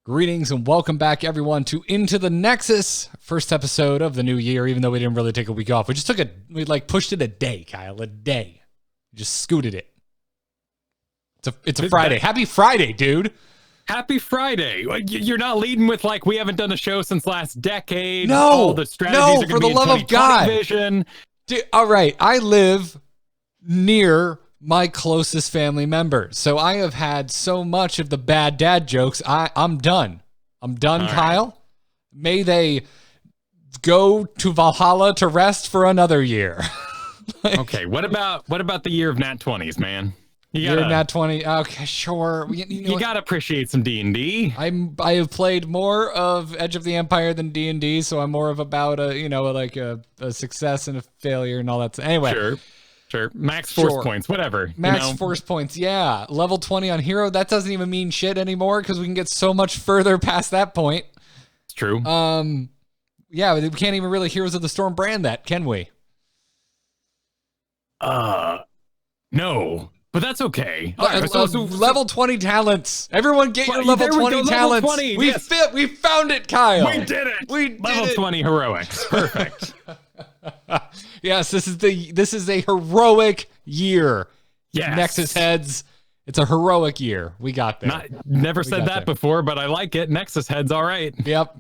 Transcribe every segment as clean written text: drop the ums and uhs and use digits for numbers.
Greetings and welcome back, everyone, to Into the Nexus, first episode of the new year. Even though we didn't really take a week off, we pushed it a day, Kyle, a day. Just scooted it. It's a Friday. Happy Friday, dude. Happy Friday. You're not leading with like we haven't done a show since last decade. No, all the strategies are for the love of God. Vision. Dude, all right, I live near my closest family members, so I have had so much of the bad dad jokes. I'm done. I'm done, all Kyle. Right. May they go to Valhalla to rest for another year. Okay, what about the year of Nat 20s, man? You're Nat 20. Okay, sure. You gotta appreciate some D&D. I have played more of Edge of the Empire than D&D, so I'm more of about a success and a failure and all that. Anyway, sure. Max force points, whatever. Max force points, yeah. Level 20 on hero. That doesn't even mean shit anymore because we can get so much further past that point. It's true. Yeah, we can't even really Heroes of the Storm brand that, can we? No. But that's okay. Level 20 talents. Everyone get your level 20 talents. Level 20, we found it, Kyle. We did it. Level 20 heroics. Perfect. Yes, this is a heroic year. Yes. Nexus heads. It's a heroic year. We got there. Never said that before, but I like it. Nexus heads, all right. Yep.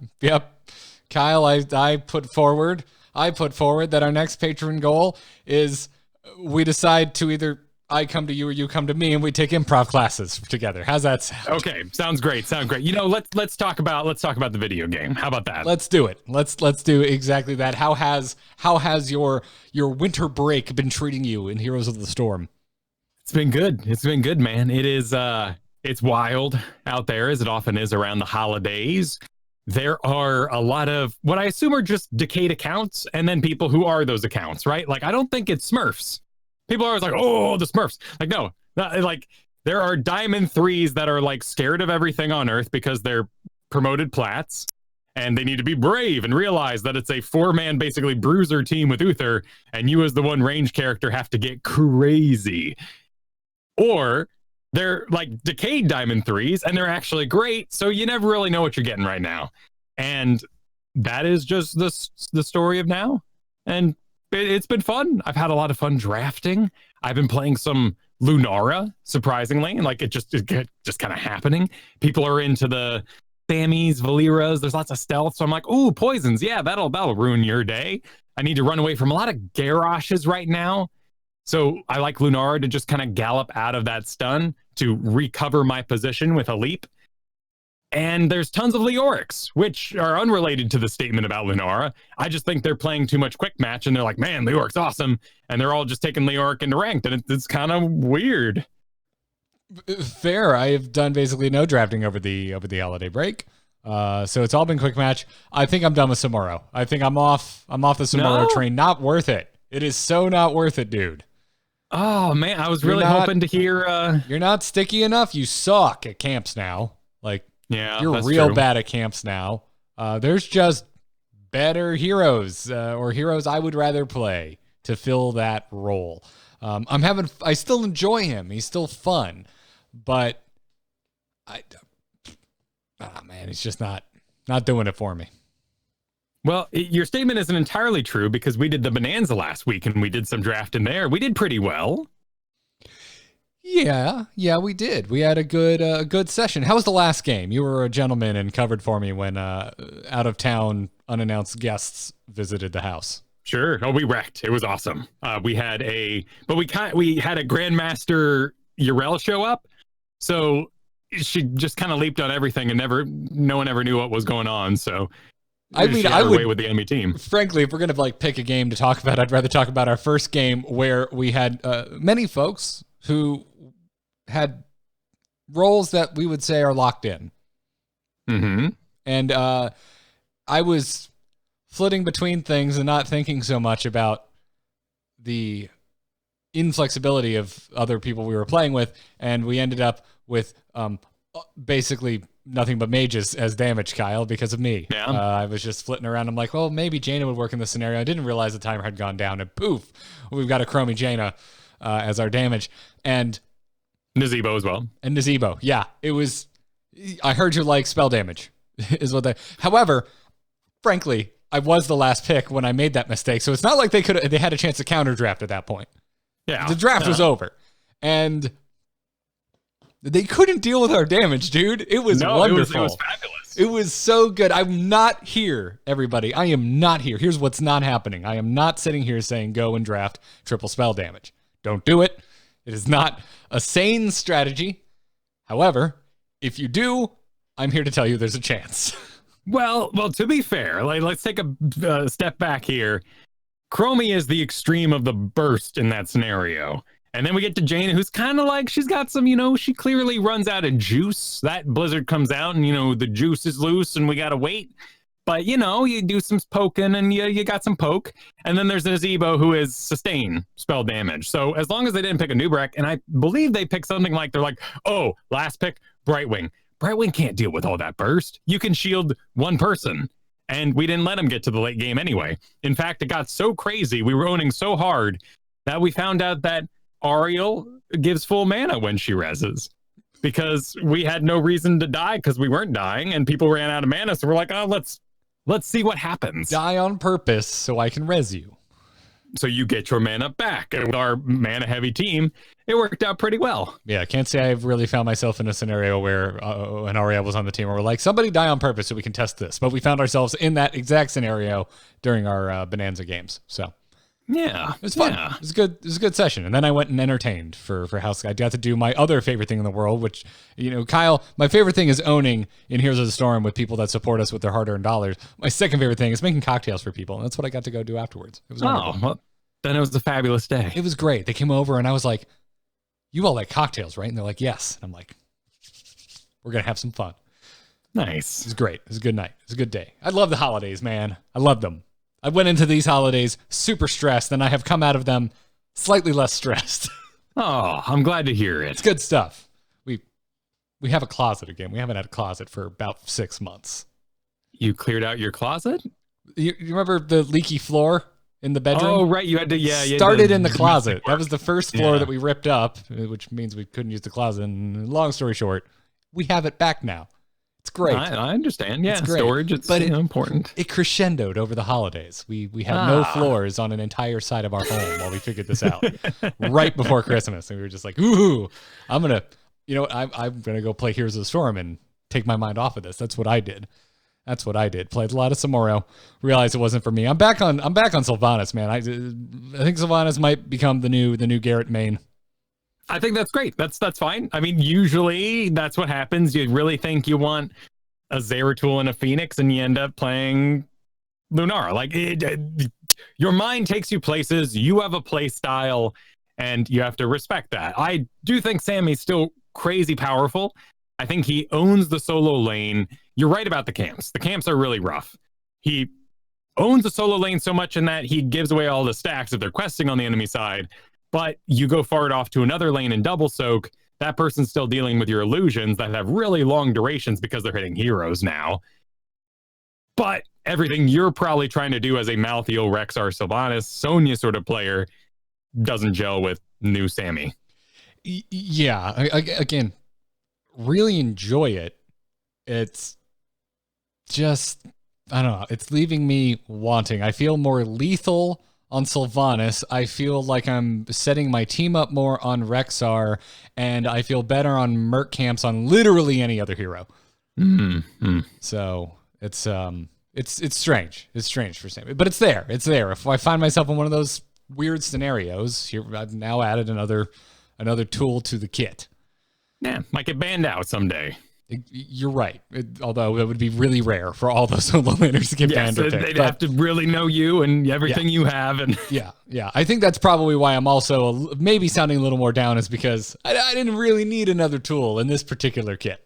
Kyle, I put forward that our next patron goal is we decide to either I come to you or you come to me, and we take improv classes together. How's that sound? Okay, sounds great. You know, let's talk about the video game. How about that? Let's do it. Let's do exactly that. How has your winter break been treating you in Heroes of the Storm? It's been good. It's been good, man. It is it's wild out there, as it often is around the holidays. There are a lot of what I assume are just decayed accounts, and then people who are those accounts, right? Like, I don't think it's Smurfs. People are always like, oh, the Smurfs. Like, no, like there are Diamond 3s that are like scared of everything on Earth because they're promoted plats and they need to be brave and realize that it's a 4-man, basically bruiser team with Uther. And you as the one range character have to get crazy. Or they're like decayed Diamond 3s and they're actually great. So you never really know what you're getting right now. And that is just the story of now. And it's been fun. I've had a lot of fun drafting. I've been playing some Lunara, surprisingly. Like, it's just kind of happening. People are into the Sammys, Valeras. There's lots of stealth. So I'm like, ooh, poisons. Yeah, that'll ruin your day. I need to run away from a lot of Garroshes right now. So I like Lunara to just kind of gallop out of that stun to recover my position with a leap. And there's tons of Leorics, which are unrelated to the statement about Lunara. I just think they're playing too much quick match, and they're like, man, Leoric's awesome. And they're all just taking Leoric into ranked, and it's kind of weird. Fair. I have done basically no drafting over the holiday break. So it's all been quick match. I think I'm done with Samuro. I think I'm off the Samuro train. Not worth it. It is so not worth it, dude. Oh, man. I was really hoping to hear... You're not sticky enough. You suck at camps now. Like... Yeah, you're real bad at camps now. There's just better heroes or heroes I would rather play to fill that role. I still enjoy him. He's still fun, but man, he's just not doing it for me. Well, your statement isn't entirely true because we did the Bonanza last week and we did some drafting there. We did pretty well. Yeah, we did. We had a good session. How was the last game? You were a gentleman and covered for me when out of town unannounced guests visited the house. Sure. Oh, we wrecked. It was awesome. We had a Grandmaster Yrel show up, so she just kind of leaped on everything and no one ever knew what was going on. So I would with the enemy team. Frankly, if we're gonna pick a game to talk about, I'd rather talk about our first game where we had many folks who had roles that we would say are locked in. Mm-hmm. And I was flitting between things and not thinking so much about the inflexibility of other people we were playing with, and we ended up with basically nothing but mages as damage, Kyle, because of me. Yeah. I was just flitting around. I'm like, well, maybe Jaina would work in this scenario. I didn't realize the timer had gone down, and poof, we've got a Chromie Jaina as our damage. And Nazebo as well. And Nazebo, yeah. It was I heard you like spell damage, is what they. However, frankly, I was the last pick when I made that mistake, so it's not like they had a chance to counter draft at that point. Yeah, the draft was over, and they couldn't deal with our damage, dude. It was wonderful. It was fabulous. It was so good. I'm not here, everybody. I am not here. Here's what's not happening. I am not sitting here saying go and draft triple spell damage. Don't do it. It is not a sane strategy. However, if you do, I'm here to tell you there's a chance. Well, to be fair, let's take a step back here. Chromie is the extreme of the burst in that scenario. And then we get to Jane, who's kind of like, she's got some, she clearly runs out of juice. That blizzard comes out and, the juice is loose and we got to wait. But, you do some poking and you got some poke. And then there's a Zebo who is sustain spell damage. So as long as they didn't pick a Nubrek, and I believe they picked something like, they're like, oh, last pick, Brightwing. Brightwing can't deal with all that burst. You can shield one person. And we didn't let him get to the late game anyway. In fact, it got so crazy, we were owning so hard that we found out that Ariel gives full mana when she reses. Because we had no reason to die because we weren't dying and people ran out of mana. So we're like, oh, let's see what happens. Die on purpose so I can res you. So you get your mana back. And with our mana heavy team, it worked out pretty well. Yeah, I can't say I've really found myself in a scenario where an Ariel was on the team where we're like, somebody die on purpose so we can test this. But we found ourselves in that exact scenario during our Bonanza games. So yeah, it was fun. Yeah. It was good. It was a good session. And then I went and entertained for House. I got to do my other favorite thing in the world, which, Kyle, my favorite thing is owning in Heroes of the Storm with people that support us with their hard-earned dollars. My second favorite thing is making cocktails for people. And that's what I got to go do afterwards. It was wonderful. Well, then it was a fabulous day. It was great. They came over and I was like, you all like cocktails, right? And they're like, yes. And I'm like, we're going to have some fun. Nice. It was great. It was a good night. It was a good day. I love the holidays, man. I love them. I went into these holidays super stressed, and I have come out of them slightly less stressed. Oh, I'm glad to hear it. It's good stuff. We have a closet again. We haven't had a closet for about 6 months. You cleared out your closet? You remember the leaky floor in the bedroom? Oh, right. You had to, Started in the closet. That was the first floor that we ripped up, which means we couldn't use the closet. And long story short, we have it back now. It's great. I understand. Yeah, it's great. Storage, it's important. It crescendoed over the holidays. We had no floors on an entire side of our home while we figured this out right before Christmas. And we were just like, ooh, I'm going to go play Heroes of the Storm and take my mind off of this. That's what I did. Played a lot of Samoro. Realized it wasn't for me. I'm back on Sylvanas, man. I think Sylvanas might become the new Garrett main. I think that's great. That's fine. I mean, usually that's what happens. You really think you want a Zeratul and a Phoenix, and you end up playing Lunara. Like, your mind takes you places. You have a play style, and you have to respect that. I do think Sammy's still crazy powerful. I think he owns the solo lane. You're right about the camps. The camps are really rough. He owns the solo lane so much in that he gives away all the stacks if they're questing on the enemy side. But you go far off to another lane and double soak, that person's still dealing with your illusions that have really long durations because they're hitting heroes now. But everything you're probably trying to do as a Malthael, Rexar, Sylvanas, Sonya sort of player doesn't gel with new Sammy. Yeah, again, really enjoy it. It's just, I don't know, it's leaving me wanting. I feel more lethal on Sylvanas. I feel like I'm setting my team up more on Rexar, and I feel better on Merc camps on literally any other hero. Mm-hmm. So it's strange. It's strange for Sammy, but it's there. It's there. If I find myself in one of those weird scenarios, here I've now added another tool to the kit. Yeah, might get banned out someday. You're right. Although it would be really rare for all those solo laners to get banned. They'd have to really know you and everything you have. And yeah. I think that's probably why I'm also maybe sounding a little more down, is because I didn't really need another tool in this particular kit.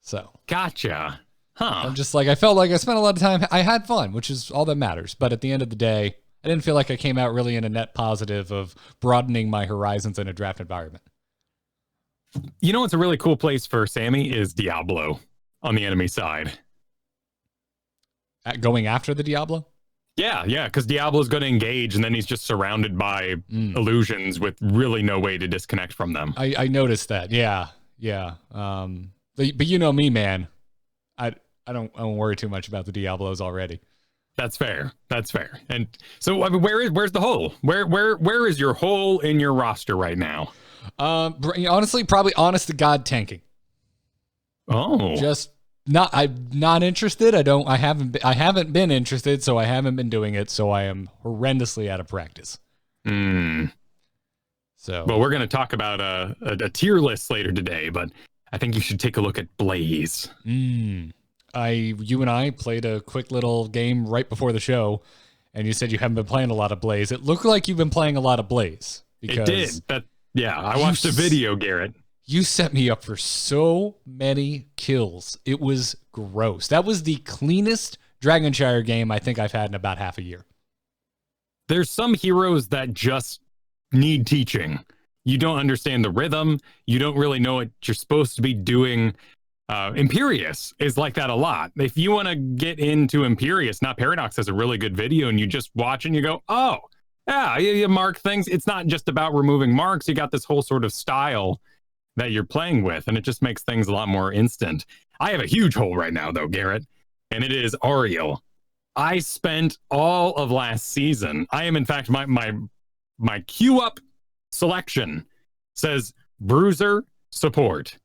So gotcha. Huh. I'm just like, I felt like I spent a lot of time. I had fun, which is all that matters. But at the end of the day, I didn't feel like I came out really in a net positive of broadening my horizons in a draft environment. You know what's a really cool place for Sammy is Diablo on the enemy side. Going after the Diablo? Yeah, because Diablo's going to engage, and then he's just surrounded by illusions with really no way to disconnect from them. I noticed that. Yeah. But you know me, man. I don't worry too much about the Diablos already. That's fair. That's fair. And so, I mean, where's the hole? Where is your hole in your roster right now? Honestly, probably honest to God tanking. Oh, Just I'm not interested. I haven't been interested, so I haven't been doing it. So I am horrendously out of practice. So, well, we're going to talk about a tier list later today, but I think you should take a look at Blaze. You and I played a quick little game right before the show, and you said you haven't been playing a lot of Blaze. It looked like you've been playing a lot of Blaze. It did. I watched a video, Garrett. You set me up for so many kills. It was gross. That was the cleanest Dragonshire game I think I've had in about half a year. There's some heroes that just need teaching. You don't understand the rhythm. You don't really know what you're supposed to be doing. Imperius is like that a lot. If you want to get into Imperius, Not Paradox has a really good video, and you just watch and you go, oh, yeah, you mark things. It's not just about removing marks. You got this whole sort of style that you're playing with, and it just makes things a lot more instant. I have a huge hole right now, though, Garrett, and it is Auriel. I spent all of last season. I am, in fact, my queue up selection says Bruiser support.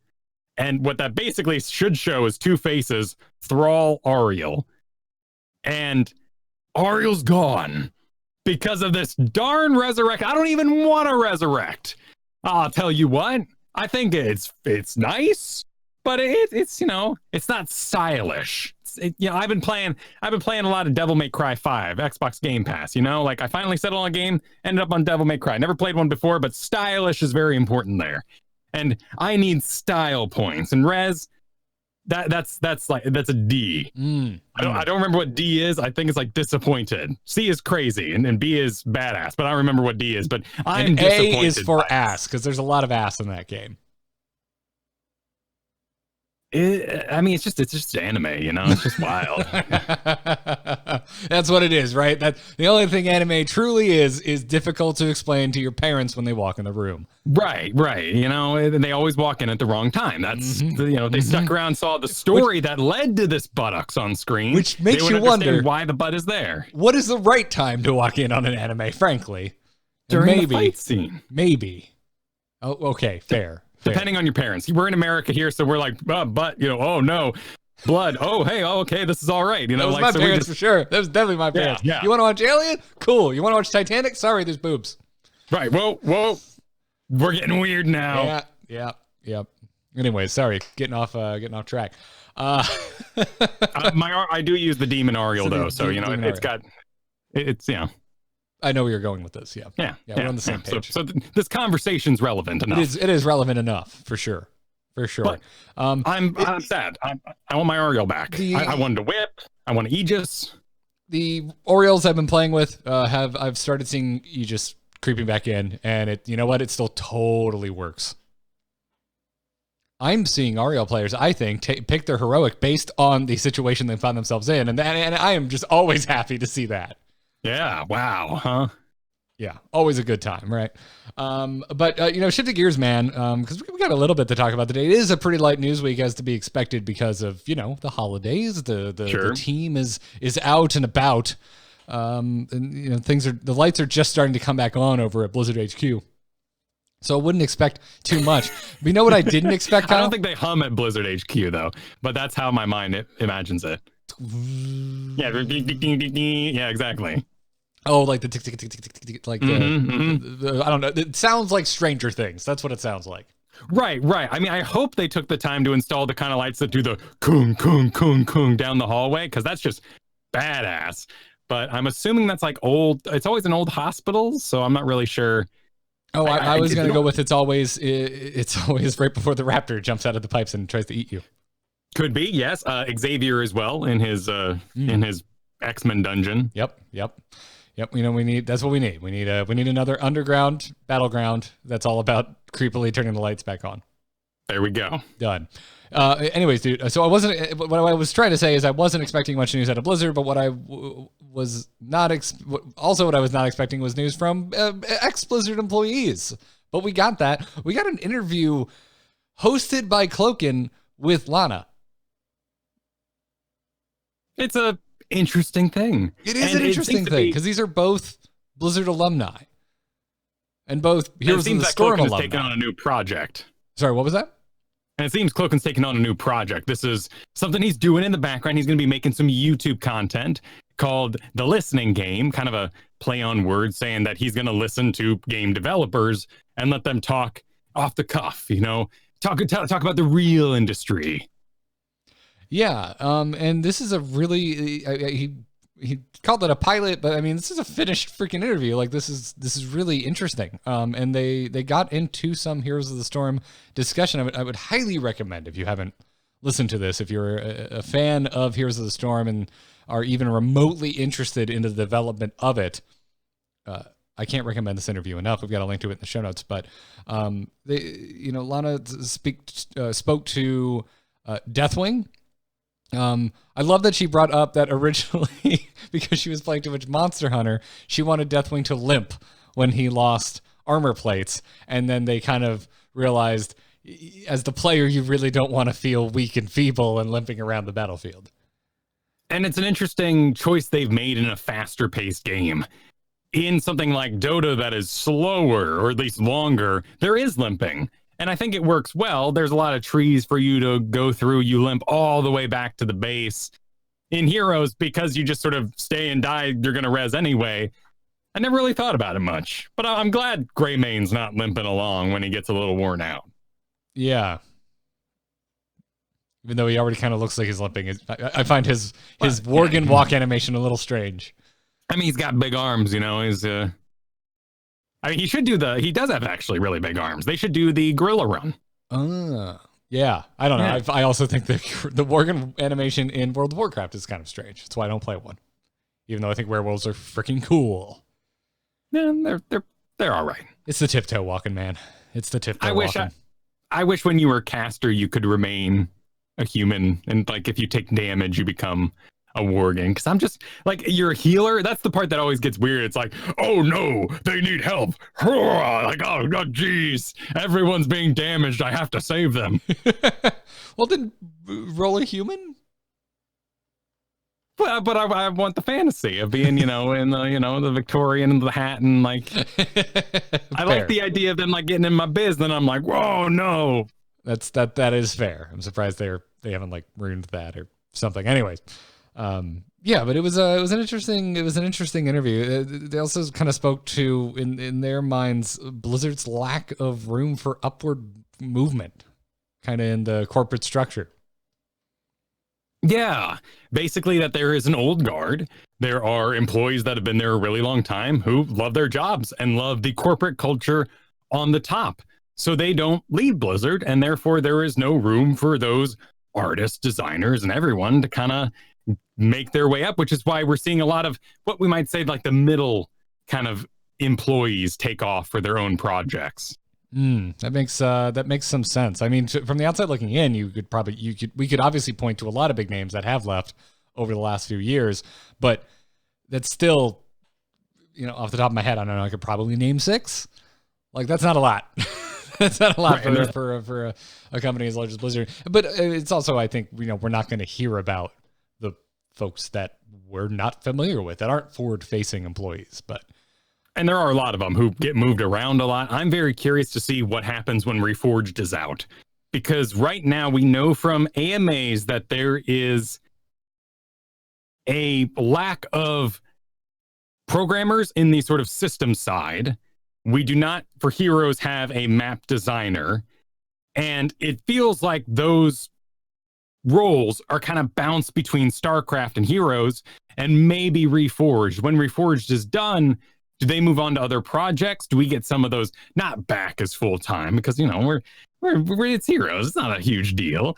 And what that basically should show is two faces, Thrall, Auriel. And Auriel's gone because of this darn resurrect. I don't even want to resurrect. I'll tell you what, I think it's nice, but it's it's not stylish. I've been playing a lot of Devil May Cry 5, Xbox Game Pass, like I finally settled on a game, ended up on Devil May Cry. Never played one before, but stylish is very important there. And I need style points. And Rez, that's a D. I don't remember what D is. I think it's like disappointed. C is crazy and B is badass, but I don't remember what D is. But I'm disappointed. A is for ass, because there's a lot of ass in that game. It's just anime, it's just wild. That's what it is, right? That the only thing anime truly is difficult to explain to your parents when they walk in the room. Right. They always walk in at the wrong time. That's they stuck around, saw the story that led to this buttocks on screen, which makes you wonder why the butt is there. What is the right time to walk in on an anime? Frankly, during the fight scene, maybe. Oh, okay, fair. Depending on your parents. We're in America here, so we're like, oh no, blood. Oh, hey, okay, this is all right. That was my parents for sure. That was definitely my parents. Yeah. You want to watch Alien? Cool. You want to watch Titanic? Sorry, there's boobs. Right. Whoa. We're getting weird now. Yeah. Anyways, sorry, getting off track. I do use the Demon Auriel though, so it's I know where you're going with this. Yeah. We're on the same page. So this conversation's relevant enough. It is relevant enough for sure. But, I'm sad. I want my Auriel back. I wanted to whip. I want Aegis. The Orioles I've been playing with I've started seeing Aegis creeping back in, and it still totally works. I'm seeing Auriel players, I think, pick their heroic based on the situation they find themselves in, and I am just always happy to see that. Yeah. Wow. Huh? Yeah. Always a good time, right? But shifting gears, man, because we got a little bit to talk about today. It is a pretty light news week, as to be expected, because of the holidays. The team is out and about, and the lights are just starting to come back on over at Blizzard HQ. So I wouldn't expect too much. But you know what I didn't expect, Kyle? I don't think they hum at Blizzard HQ though, but that's how my mind imagines it. Yeah, exactly. Oh, like the tick tick tick tick tick tick, like the I don't know. It sounds like Stranger Things. That's what it sounds like. Right. I mean, I hope they took the time to install the kind of lights that do the coon coon coon coon down the hallway, because that's just badass. But I'm assuming that's like old. It's always in old hospitals, so I'm not really sure. Oh, I was going to go with it's always right before the raptor jumps out of the pipes and tries to eat you. Could be, yes. Xavier as well in his X-Men dungeon. Yep. That's what we need. We need another underground battleground that's all about creepily turning the lights back on. There we go. Done. Anyways, dude. So what I was trying to say is I wasn't expecting much news out of Blizzard, but what I was not expecting was news from ex-Blizzard employees. But we got that. We got an interview hosted by Cloaken with Lana. It's a interesting thing. It is an interesting thing because these are both Blizzard alumni and both Heroes of the Storm alumni. Taking on a new project. Sorry, what was that? And it seems Cloaken's taking on a new project. This is something he's doing in the background. He's going to be making some YouTube content called The Listening Game, kind of a play on words, saying that he's going to listen to game developers and let them talk off the cuff, talk about the real industry. Yeah, and this is a really he called it a pilot, but I mean this is a finished freaking interview. Like this is really interesting. And they got into some Heroes of the Storm discussion. I would highly recommend if you haven't listened to this, if you're a fan of Heroes of the Storm and are even remotely interested in the development of it. I can't recommend this interview enough. We've got a link to it in the show notes. But Lana spoke to Deathwing. I love that she brought up that originally, because she was playing too much Monster Hunter, she wanted Deathwing to limp when he lost armor plates. And then they kind of realized, as the player, you really don't want to feel weak and feeble and limping around the battlefield. And it's an interesting choice they've made in a faster paced game. In something like Dota that is slower, or at least longer, there is limping. And I think it works well. There's a lot of trees for you to go through. You limp all the way back to the base. In Heroes, because you just sort of stay and die, you're going to res anyway. I never really thought about it much. But I'm glad Greymane's not limping along when he gets a little worn out. Yeah. Even though he already kind of looks like he's limping. I find his Worgen walk animation a little strange. I mean, he's got big arms, He's he should do he does have actually really big arms. They should do the gorilla run. Yeah. I don't know. Yeah. I also think the Worgen animation in World of Warcraft is kind of strange. That's why I don't play one. Even though I think werewolves are freaking cool. Yeah, they're all right. It's the tiptoe walking, man. It's the tiptoe walking. I wish when you were a caster, you could remain a human. And like, if you take damage, you become a Worgen, because I'm just like, you're a healer. That's the part that always gets weird. It's like, oh no, they need help. Like, oh geez, everyone's being damaged. I have to save them. Well, then roll a human. Well, but I want the fantasy of being, in the Victorian and the hat and like. I like the idea of them like getting in my biz. Then I'm like, whoa, no. That is fair. I'm surprised they haven't like ruined that or something. Anyways. Yeah, but it was an interesting interview. They also kind of spoke to in their minds Blizzard's lack of room for upward movement, kind of in the corporate structure. Yeah, basically that there is an old guard. There are employees that have been there a really long time who love their jobs and love the corporate culture on the top. So they don't leave Blizzard, and therefore there is no room for those artists, designers, and everyone to kind of make their way up, which is why we're seeing a lot of what we might say like the middle kind of employees take off for their own projects. That makes some sense. I mean, from the outside looking in, we could obviously point to a lot of big names that have left over the last few years, but that's still, off the top of my head, I don't know, I could probably name 6. Like, that's not a lot. That's not a lot for a company as large as Blizzard. But it's also, I think, we're not going to hear about the folks that we're not familiar with, that aren't forward-facing employees, and there are a lot of them who get moved around a lot. I'm very curious to see what happens when Reforged is out, because right now we know from AMAs that there is a lack of programmers in the sort of system side. We do not, for Heroes, have a map designer, and it feels like those roles are kind of bounced between StarCraft and Heroes, and maybe Reforged. When Reforged is done, do they move on to other projects? Do we get some of those not back as full time? Because we're it's Heroes. It's not a huge deal.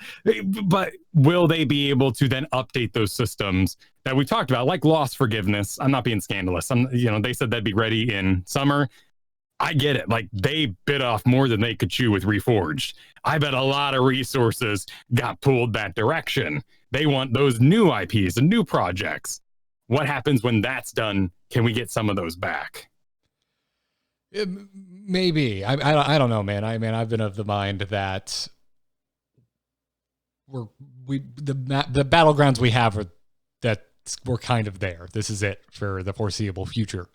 But will they be able to then update those systems that we talked about, like Lost Forgiveness? I'm not being scandalous. They said that'd be ready in summer. I get it. Like, they bit off more than they could chew with Reforged. I bet a lot of resources got pulled that direction. They want those new IPs and new projects. What happens when that's done? Can we get some of those back? Maybe. I don't know, man. I've been of the mind that the battlegrounds we have are that we're kind of there. This is it for the foreseeable future.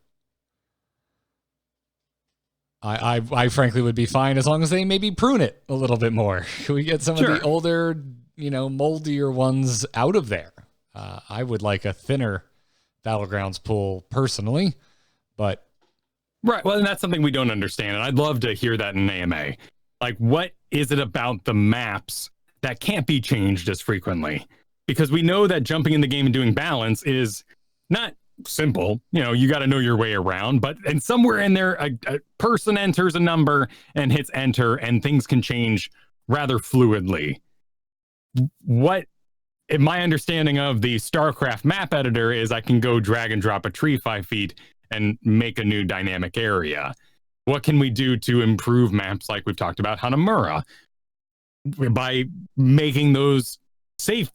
I frankly would be fine as long as they maybe prune it a little bit more. Can we get some of the older, moldier ones out of there? I would like a thinner Battlegrounds pool personally, but right. Well, and that's something we don't understand, and I'd love to hear that in an AMA. Like, what is it about the maps that can't be changed as frequently? Because we know that jumping in the game and doing balance is not simple. You got to know your way around, and somewhere in there, a person enters a number and hits enter, and things can change rather fluidly. What my understanding of the StarCraft map editor is, I can go drag and drop a tree 5 feet and make a new dynamic area. What can we do to improve maps like we've talked about Hanamura? By making those safe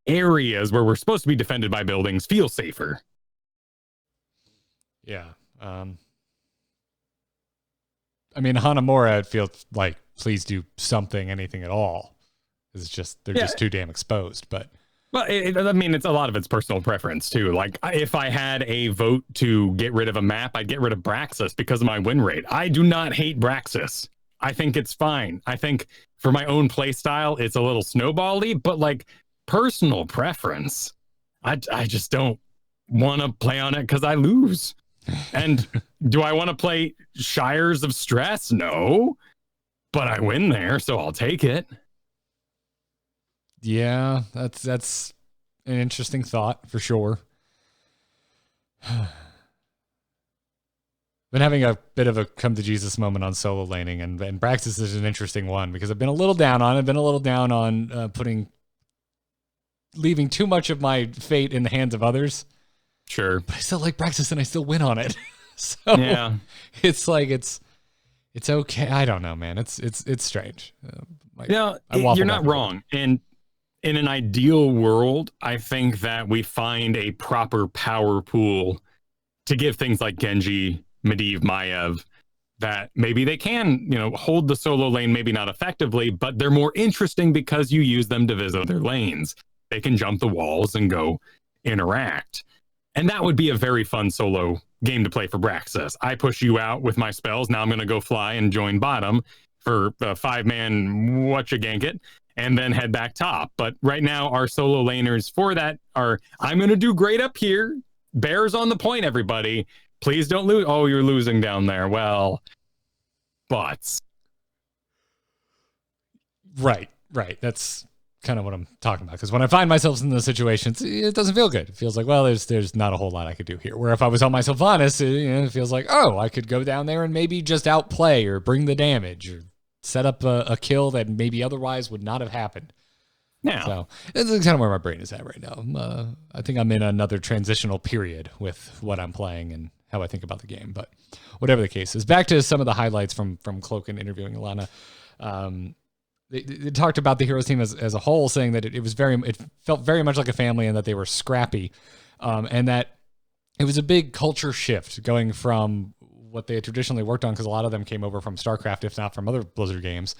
areas where we're supposed to be defended by buildings feel safer. Yeah. Hanamura, it feels like, please do something, anything at all. It's just, they're just too damn exposed. But well, it's a lot of it's personal preference too. Like, if I had a vote to get rid of a map, I'd get rid of Braxis because of my win rate. I do not hate Braxis. I think it's fine. I think for my own play style, it's a little snowbally, but like personal preference, I just don't want to play on it because I lose. And do I want to play Shires of Stress? No, but I win there, so I'll take it. Yeah, that's an interesting thought for sure. Been having a bit of a come to Jesus moment on solo laning, and Braxis is an interesting one because I've been a little down on it. I've been a little down on leaving too much of my fate in the hands of others. Sure. But I still like Braxis and I still win on it. So yeah, it's like, it's okay. I don't know, man. It's strange. You're not wrong. And in an ideal world, I think that we find a proper power pool to give things like Genji, Medivh, Maiev, that maybe they can, hold the solo lane, maybe not effectively, but they're more interesting because you use them to visit their lanes. They can jump the walls and go interact. And that would be a very fun solo game to play for Braxis. I push you out with my spells. Now I'm going to go fly and join bottom for the 5-man whatcha-gank-it, and then head back top. But right now, our solo laners for that are, I'm going to do great up here. Bears on the point, everybody. Please don't lose. Oh, you're losing down there. Well, butts. Right. That's kind of what I'm talking about. Because when I find myself in those situations, it doesn't feel good. It feels like, well, there's not a whole lot I could do here. Where if I was on my Sylvanas, it feels like, oh, I could go down there and maybe just outplay or bring the damage or set up a kill that maybe otherwise would not have happened. Yeah. So it's kind of where my brain is at right now. I think I'm in another transitional period with what I'm playing and how I think about the game. But whatever the case is, back to some of the highlights from Cloaken interviewing Lana. They talked about the Heroes team as a whole, saying that it felt very much like a family and that they were scrappy, and that it was a big culture shift going from what they had traditionally worked on, because a lot of them came over from StarCraft, if not from other Blizzard games,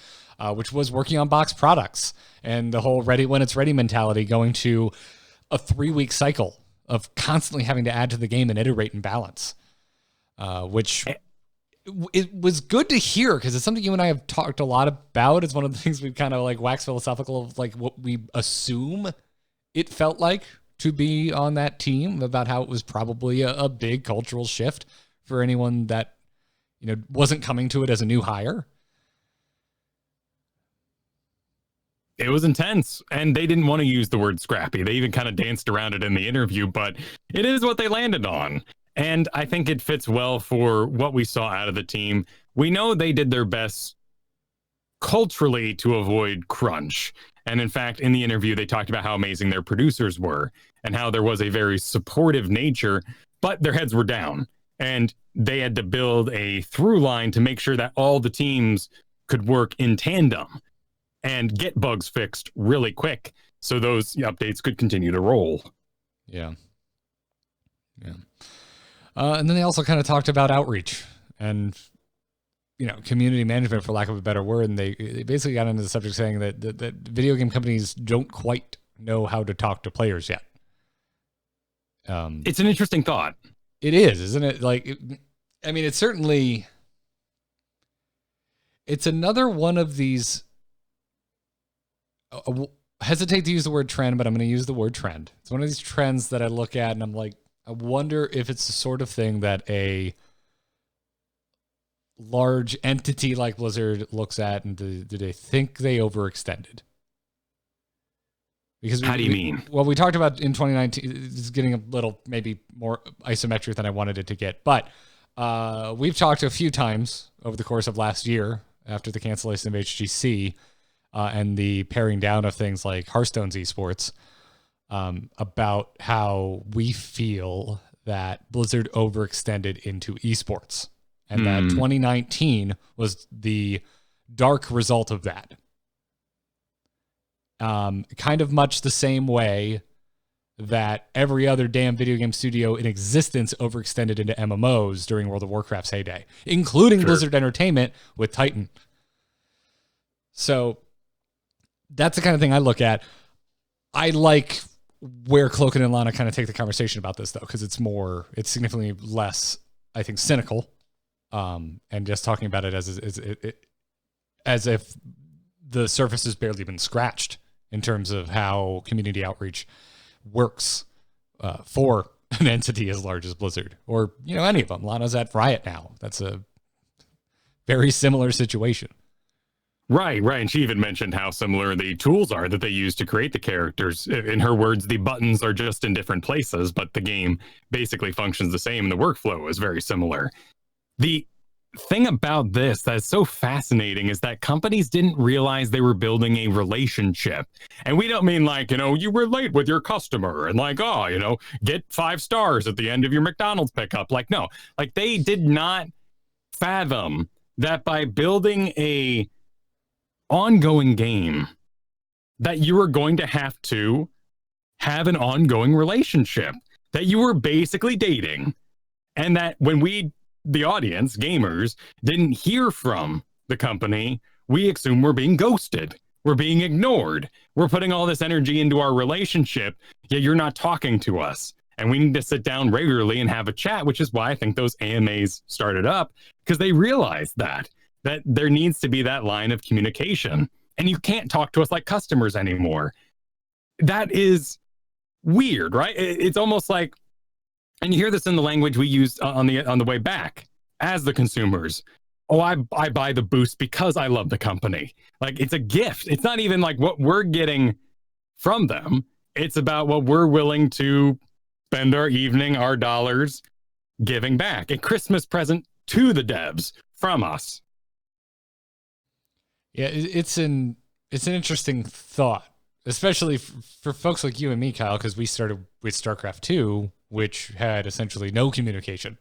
which was working on box products and the whole ready when it's ready mentality, going to a 3-week cycle of constantly having to add to the game and iterate and balance, which it was good to hear because it's something you and I have talked a lot about. It's one of the things we've kind of like waxed philosophical of, like what we assume it felt like to be on that team, about how it was probably a big cultural shift for anyone that, wasn't coming to it as a new hire. It was intense, and they didn't want to use the word scrappy. They even kind of danced around it in the interview, but it is what they landed on. And I think it fits well for what we saw out of the team. We know they did their best culturally to avoid crunch. And in fact, in the interview, they talked about how amazing their producers were and how there was a very supportive nature, but their heads were down. And they had to build a through line to make sure that all the teams could work in tandem and get bugs fixed really quick so those updates could continue to roll. Yeah. And then they also kind of talked about outreach and community management, for lack of a better word, and they basically got into the subject saying that video game companies don't quite know how to talk to players yet. It's an interesting thought. It is, isn't it? It's certainly, it's another one of these, hesitate to use the word trend, but I'm going to use the word trend. It's one of these trends that I look at and I'm like, I wonder if it's the sort of thing that a large entity like Blizzard looks at and do they think they overextended? Because how do you mean? Well, we talked about in 2019, it's getting a little maybe more isometric than I wanted it to get, but we've talked a few times over the course of last year after the cancellation of HGC and the paring down of things like Hearthstone's esports about how we feel that Blizzard overextended into esports and that 2019 was the dark result of that. Kind of much the same way that every other damn video game studio in existence overextended into MMOs during World of Warcraft's heyday, including Blizzard Entertainment with Titan. So that's the kind of thing I look at. I like where Cloaken and Lana kind of take the conversation about this, though, because it's significantly less, I think, cynical, and just talking about it as if the surface has barely been scratched in terms of how community outreach works for an entity as large as Blizzard, or any of them. Lana's at Riot now. That's a very similar situation. Right. And she even mentioned how similar the tools are that they use to create the characters. In her words, the buttons are just in different places, but the game basically functions the same and the workflow is very similar. The thing about this that's so fascinating is that companies didn't realize they were building a relationship. And we don't mean you relate with your customer and get 5 stars at the end of your McDonald's pickup. No, they did not fathom that by building a ongoing game that you were going to have an ongoing relationship, that you were basically dating, and that when the audience, gamers, didn't hear from the company, we assume we're being ghosted. We're being ignored. We're putting all this energy into our relationship, yet you're not talking to us. And we need to sit down regularly and have a chat, which is why I think those AMAs started up, because they realized that there needs to be that line of communication. And you can't talk to us like customers anymore. That is weird, right? It's almost like, and you hear this in the language we use on the way back as the consumers. Oh, I buy the boost because I love the company. It's a gift. It's not even what we're getting from them. It's about what we're willing to spend our evening, our dollars giving back. A Christmas present to the devs from us. Yeah, it's an interesting thought, especially for folks like you and me, Kyle, because we started with StarCraft 2, which had essentially no communication.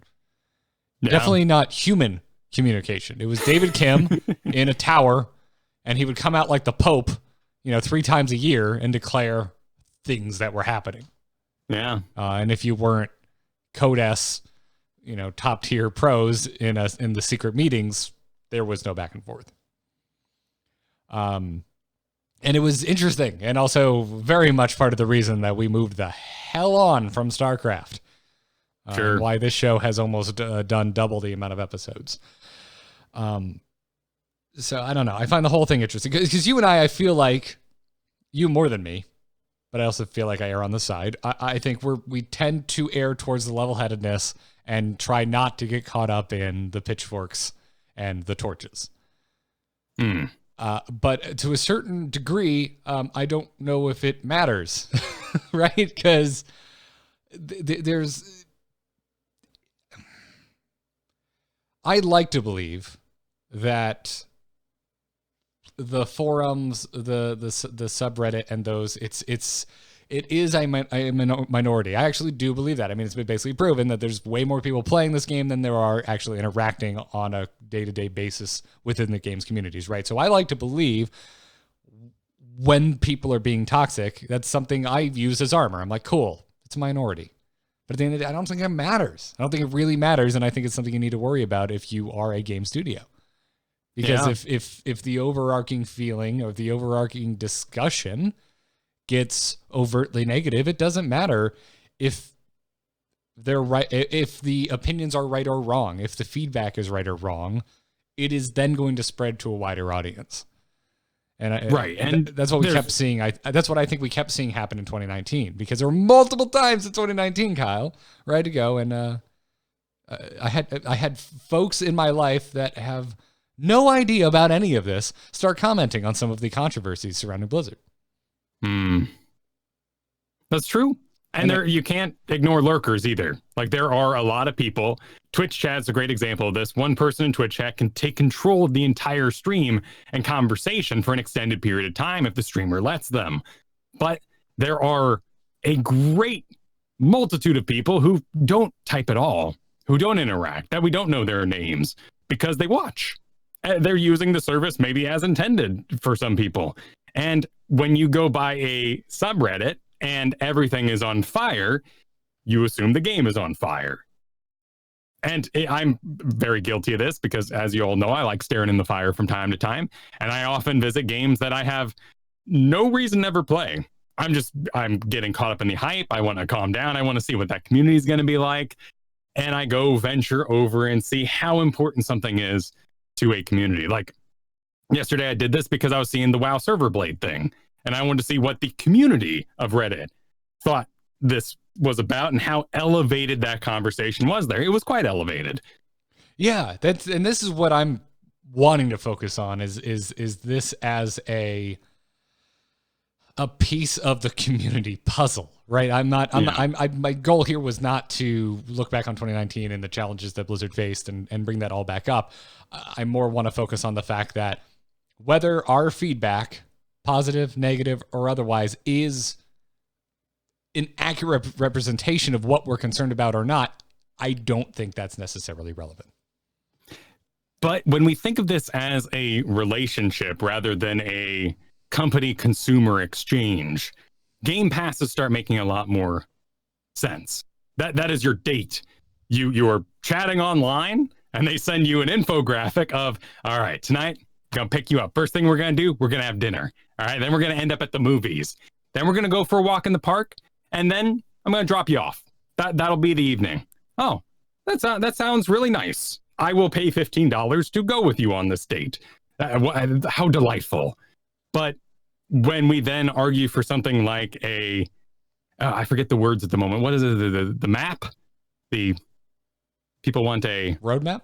Yeah. Definitely not human communication. It was David Kim in a tower, and he would come out like the Pope, 3 times a year and declare things that were happening. Yeah. And if you weren't Code S, top tier pros in the secret meetings, there was no back and forth. And it was interesting, and also very much part of the reason that we moved the hell on from StarCraft. Sure. Why this show has almost done double the amount of episodes. So I don't know. I find the whole thing interesting because you and I feel like you more than me, but I also feel like I err on the side. I think we tend to err towards the level-headedness and try not to get caught up in the pitchforks and the torches. But to a certain degree, I don't know if it matters, right? Because I like to believe that the forums, the subreddit, and those, it is a minority. I actually do believe that. I mean, it's been basically proven that there's way more people playing this game than there are actually interacting on a day-to-day basis within the game's communities, right? So I like to believe when people are being toxic, that's something I use as armor. I'm like, cool, it's a minority. But at the end of the day, I don't think it matters. I don't think it really matters, and I think it's something you need to worry about if you are a game studio. Because Yeah. if the overarching feeling or the overarching discussion gets overtly negative, it doesn't matter if they're right, if the opinions are right or wrong, if the feedback is right or wrong, it is then going to spread to a wider audience. And Right. And that's what we kept seeing. That's what I think we kept seeing happen in 2019, because there were multiple times in 2019, Kyle, right to go. And I had folks in my life that have no idea about any of this start commenting on some of the controversies surrounding Blizzard. That's true. And there, you can't ignore lurkers either. Like, there are a lot of people. Twitch chat's a great example of this. One person in Twitch chat can take control of the entire stream and conversation for an extended period of time if the streamer lets them. But there are a great multitude of people who don't type at all, who don't interact, that we don't know their names because they watch. They're using the service maybe as intended for some people. And when you go by a subreddit and everything is on fire, you assume the game is on fire. And I'm very guilty of this because, as you all know, I like staring in the fire from time to time. And I often visit games that I have no reason to ever play. I'm getting caught up in the hype. I want to calm down. I want to see what that community is going to be like. And I go venture over and see how important something is to a community. Like yesterday, I did this because I was seeing the WoW server blade thing. And I wanted to see what the community of Reddit thought this was about and how elevated that conversation was there. It was quite elevated. Yeah, and this is what I'm wanting to focus on is this as a piece of the community puzzle, right? My goal here was not to look back on 2019 and the challenges that Blizzard faced and bring that all back up. I more want to focus on the fact that whether our feedback, positive, negative, or otherwise, is an accurate representation of what we're concerned about or not, I don't think that's necessarily relevant. But when we think of this as a relationship rather than a company consumer exchange, Game Passes start making a lot more sense. That is your date. You're chatting online and they send you an infographic of, all right, tonight I'm gonna pick you up. First thing we're gonna do, we're gonna have dinner. All right, then we're gonna end up at the movies. Then we're gonna go for a walk in the park, and then I'm gonna drop you off. That'll be the evening. Oh, that sounds really nice. I will pay $15 to go with you on this date. How delightful. But when we then argue for something like I forget the words at the moment. What is it? The map? The people want a roadmap?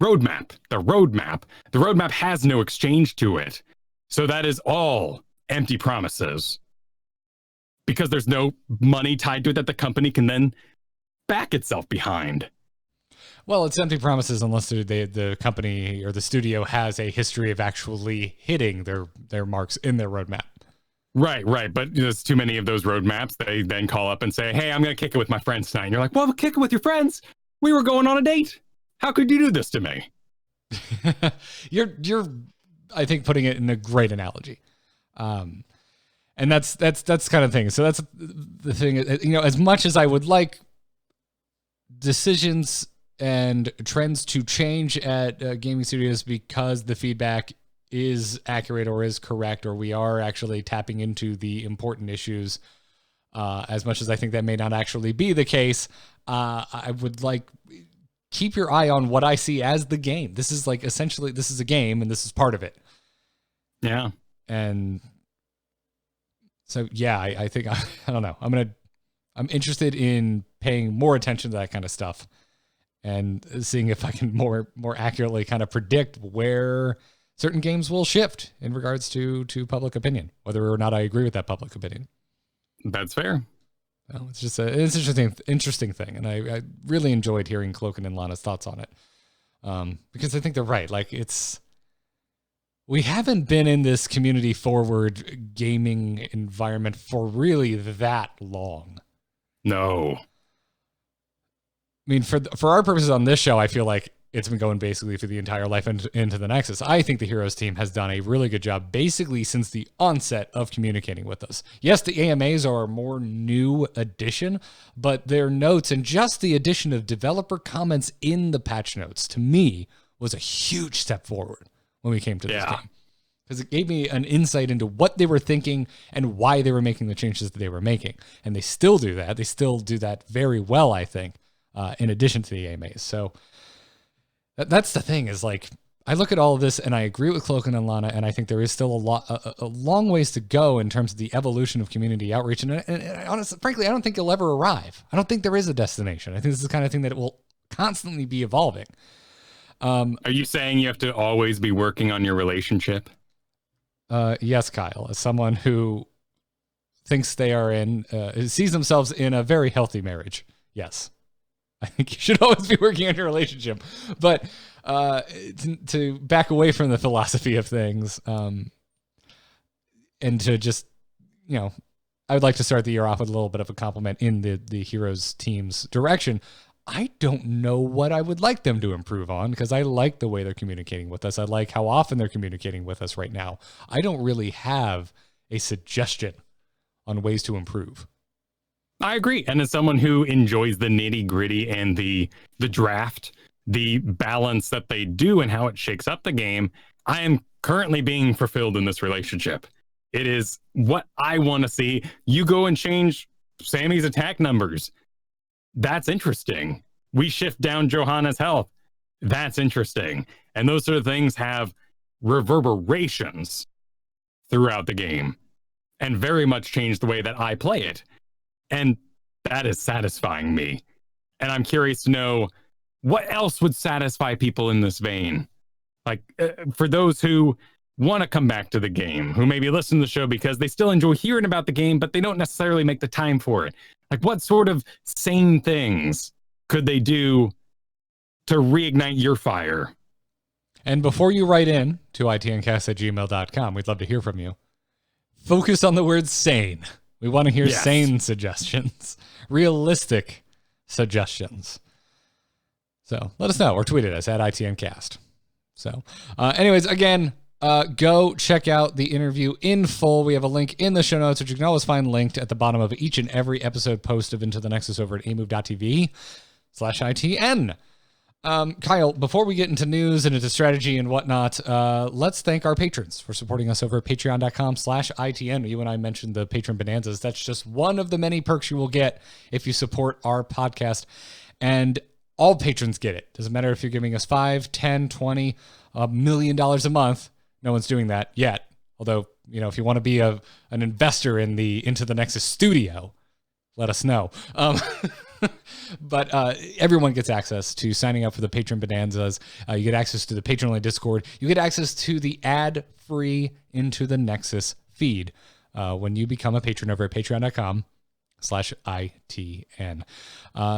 Roadmap. The roadmap. The roadmap has no exchange to it. So that is all empty promises. Because there's no money tied to it that the company can then back itself behind. Well, it's empty promises unless the company or the studio has a history of actually hitting their marks in their roadmap. Right. But there's too many of those roadmaps. They then call up and say, hey, I'm going to kick it with my friends tonight. And you're like, well, kick it with your friends. We were going on a date. How could you do this to me? You're, I think, putting it in a great analogy. And that's kind of thing. So that's the thing, as much as I would like decisions and trends to change at gaming studios because the feedback is accurate or is correct, or we are actually tapping into the important issues, as much as I think that may not actually be the case, I would like, keep your eye on what I see as the game. This is like, essentially, this is a game and this is part of it. Yeah. And so, yeah, I think, I don't know. I'm interested in paying more attention to that kind of stuff and seeing if I can more accurately kind of predict where certain games will shift in regards to public opinion, whether or not I agree with that public opinion. That's fair. Well, it's just it's interesting thing. And I really enjoyed hearing Cloaken and Lana's thoughts on it. Because I think they're right. Like, we haven't been in this community forward gaming environment for really that long. No. I mean, for our purposes on this show, I feel like it's been going basically through the entire life into the Nexus. I think the Heroes team has done a really good job basically since the onset of communicating with us. Yes, the AMAs are a more new addition, but their notes and just the addition of developer comments in the patch notes, to me, was a huge step forward. when we came to this game. Because it gave me an insight into what they were thinking and why they were making the changes that they were making. And they still do that. They still do that very well, I think, in addition to the AMAs. So that's the thing is like, I look at all of this and I agree with Cloaken and Lana, and I think there is still a long ways to go in terms of the evolution of community outreach. And honestly, frankly, I don't think you'll ever arrive. I don't think there is a destination. I think this is the kind of thing that it will constantly be evolving. Are you saying you have to always be working on your relationship? Yes, Kyle, as someone who thinks they are sees themselves in a very healthy marriage. Yes. I think you should always be working on your relationship, but to back away from the philosophy of things, and to just, I would like to start the year off with a little bit of a compliment in the Heroes team's direction. I don't know what I would like them to improve on, because I like the way they're communicating with us. I like how often they're communicating with us right now. I don't really have a suggestion on ways to improve. I agree. And as someone who enjoys the nitty gritty and the draft, the balance that they do and how it shakes up the game, I am currently being fulfilled in this relationship. It is what I want to see. You go and change Sammy's attack numbers. That's interesting. We shift down Johanna's health. That's interesting. And those sort of things have reverberations throughout the game and very much change the way that I play it. And that is satisfying me. And I'm curious to know what else would satisfy people in this vein. Like, for those who want to come back to the game, who maybe listen to the show because they still enjoy hearing about the game, but they don't necessarily make the time for it. Like, what sort of sane things could they do to reignite your fire? And before you write in to itncast@gmail.com, we'd love to hear from you. Focus on the word sane. We want to hear sane suggestions, realistic suggestions. So let us know or tweet at us at ITNcast. So anyways, again, go check out the interview in full. We have a link in the show notes, which you can always find linked at the bottom of each and every episode post of Into the Nexus over at amove.tv/ITN. Kyle, before we get into news and into strategy and whatnot, let's thank our patrons for supporting us over at patreon.com/ITN. You and I mentioned the patron bonanzas. That's just one of the many perks you will get if you support our podcast. And all patrons get it. Doesn't matter if you're giving us $5, $10, $20, $1 million a month. No one's doing that yet. Although, if you want to be an investor in the Into the Nexus studio, let us know. But everyone gets access to signing up for the patron bonanzas. You get access to the patron-only Discord. You get access to the ad-free Into the Nexus feed when you become a patron over at patreon.com/ITN.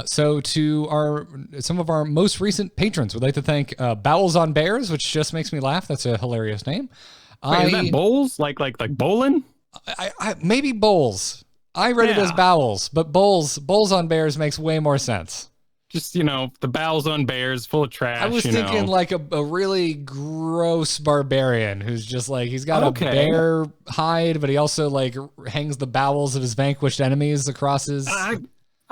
So to some of our most recent patrons, we'd like to thank Bowels on Bears, which just makes me laugh. That's a hilarious name. Wait, is that bowls? Like bowling? I maybe bowls. I read it as bowels, but bowls on bears makes way more sense. Just, the bowels on bears full of trash. I was thinking like a really gross barbarian who's just like, he's got a bear hide, but he also like hangs the bowels of his vanquished enemies across his... I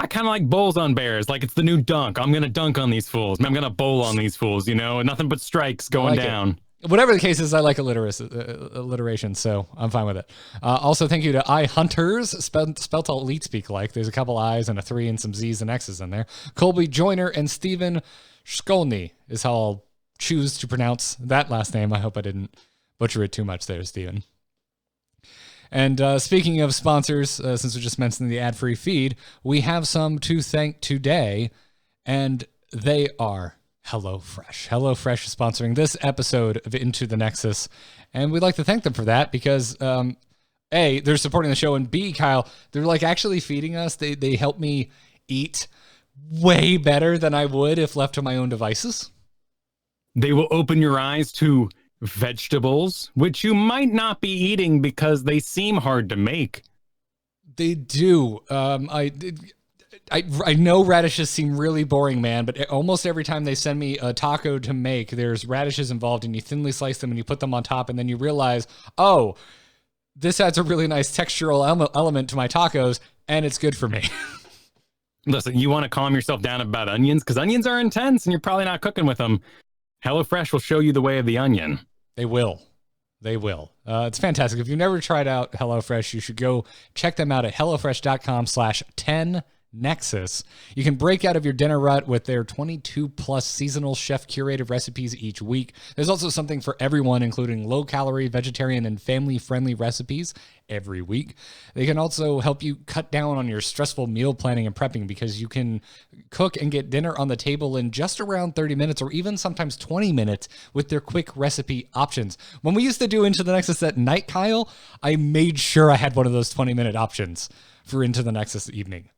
kind of like bowls on bears. Like, it's the new dunk. I'm going to dunk on these fools. I'm going to bowl on these fools, nothing but strikes going down. Whatever the case is, I like alliteration, so I'm fine with it. Also, thank you to iHunters, spelled all elite speak like. There's a couple I's and a 3 and some Z's and X's in there. Colby Joyner and Stephen Shkolny is how I'll choose to pronounce that last name. I hope I didn't butcher it too much there, Stephen. And speaking of sponsors, since we just mentioned the ad-free feed, we have some to thank today, and they are HelloFresh. HelloFresh is sponsoring this episode of Into the Nexus, and we'd like to thank them for that because, A, they're supporting the show, and B, Kyle, they're like actually feeding us. They help me eat way better than I would if left to my own devices. They will open your eyes to vegetables, which you might not be eating because they seem hard to make. They do. I know radishes seem really boring, man, but almost every time they send me a taco to make, there's radishes involved, and you thinly slice them and you put them on top, and then you realize, oh, this adds a really nice textural element to my tacos, and it's good for me. Listen, you want to calm yourself down about onions? Because onions are intense, and you're probably not cooking with them. HelloFresh will show you the way of the onion. They will. They will. It's fantastic. If you've never tried out HelloFresh, you should go check them out at HelloFresh.com/10Nexus. You can break out of your dinner rut with their 22 plus seasonal chef curated recipes each week. There's also something for everyone, including low calorie, vegetarian, and family friendly recipes every week. They can also help you cut down on your stressful meal planning and prepping, because you can cook and get dinner on the table in just around 30 minutes or even sometimes 20 minutes with their quick recipe options. When we used to do Into the Nexus at night, Kyle, I made sure I had one of those 20-minute options for Into the Nexus evening.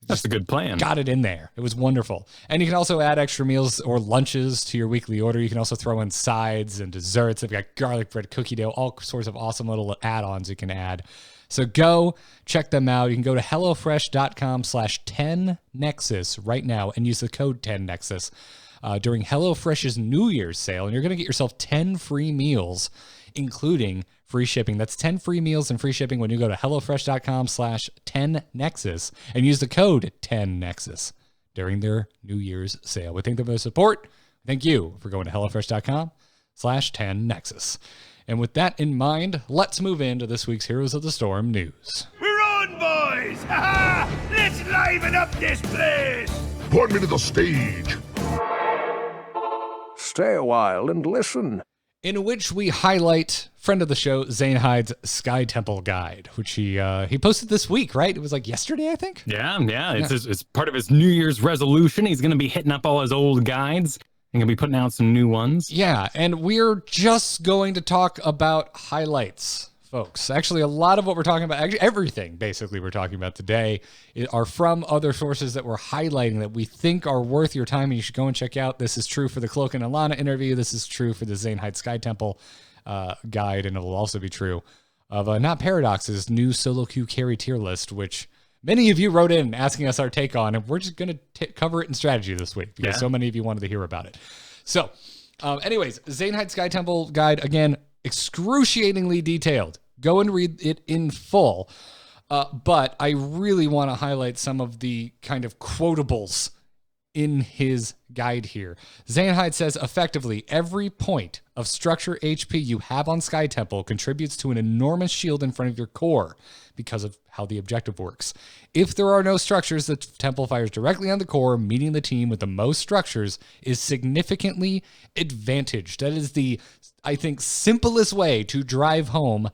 That's a good plan. Got it in there. It was wonderful. And you can also add extra meals or lunches to your weekly order. You can also throw in sides and desserts. They've got garlic bread, cookie dough, all sorts of awesome little add-ons you can add. So go check them out. You can go to HelloFresh.com/10Nexus right now and use the code 10Nexus during HelloFresh's New Year's sale. And you're going to get yourself 10 free meals, including free shipping. That's 10 free meals and free shipping when you go to HelloFresh.com/10Nexus and use the code 10Nexus during their New Year's sale. We thank them for the support. Thank you for going to HelloFresh.com/10Nexus. And with that in mind, let's move into this week's Heroes of the Storm news. We're on, boys! Ha-ha! Let's liven up this place! Point me to the stage. Stay a while and listen. In which we highlight friend of the show, Zanehyde's Sky Temple Guide, which he posted this week, right? It was like yesterday, I think? Yeah. It's part of his New Year's resolution. He's going to be hitting up all his old guides and going to be putting out some new ones. Yeah, and we're just going to talk about highlights, folks. Actually, a lot of what we're talking about, actually everything basically we're talking about today, are from other sources that we're highlighting that we think are worth your time and you should go and check out. This is true for the Cloaken Lana interview. This is true for the Zanehyde Sky Temple guide, and it will also be true of Not Paradox's new solo queue carry tier list, which many of you wrote in asking us our take on, and we're just going to cover it in strategy this week because so many of you wanted to hear about it. So anyways, Zanehyde Sky Temple guide, again, excruciatingly detailed. Go and read it in full. But I really want to highlight some of the kind of quotables in his guide here. Zanehyde says, effectively, every point of structure HP you have on Sky Temple contributes to an enormous shield in front of your core because of how the objective works. If there are no structures, the temple fires directly on the core, meaning the team with the most structures is significantly advantaged. That is the, I think, simplest way to drive home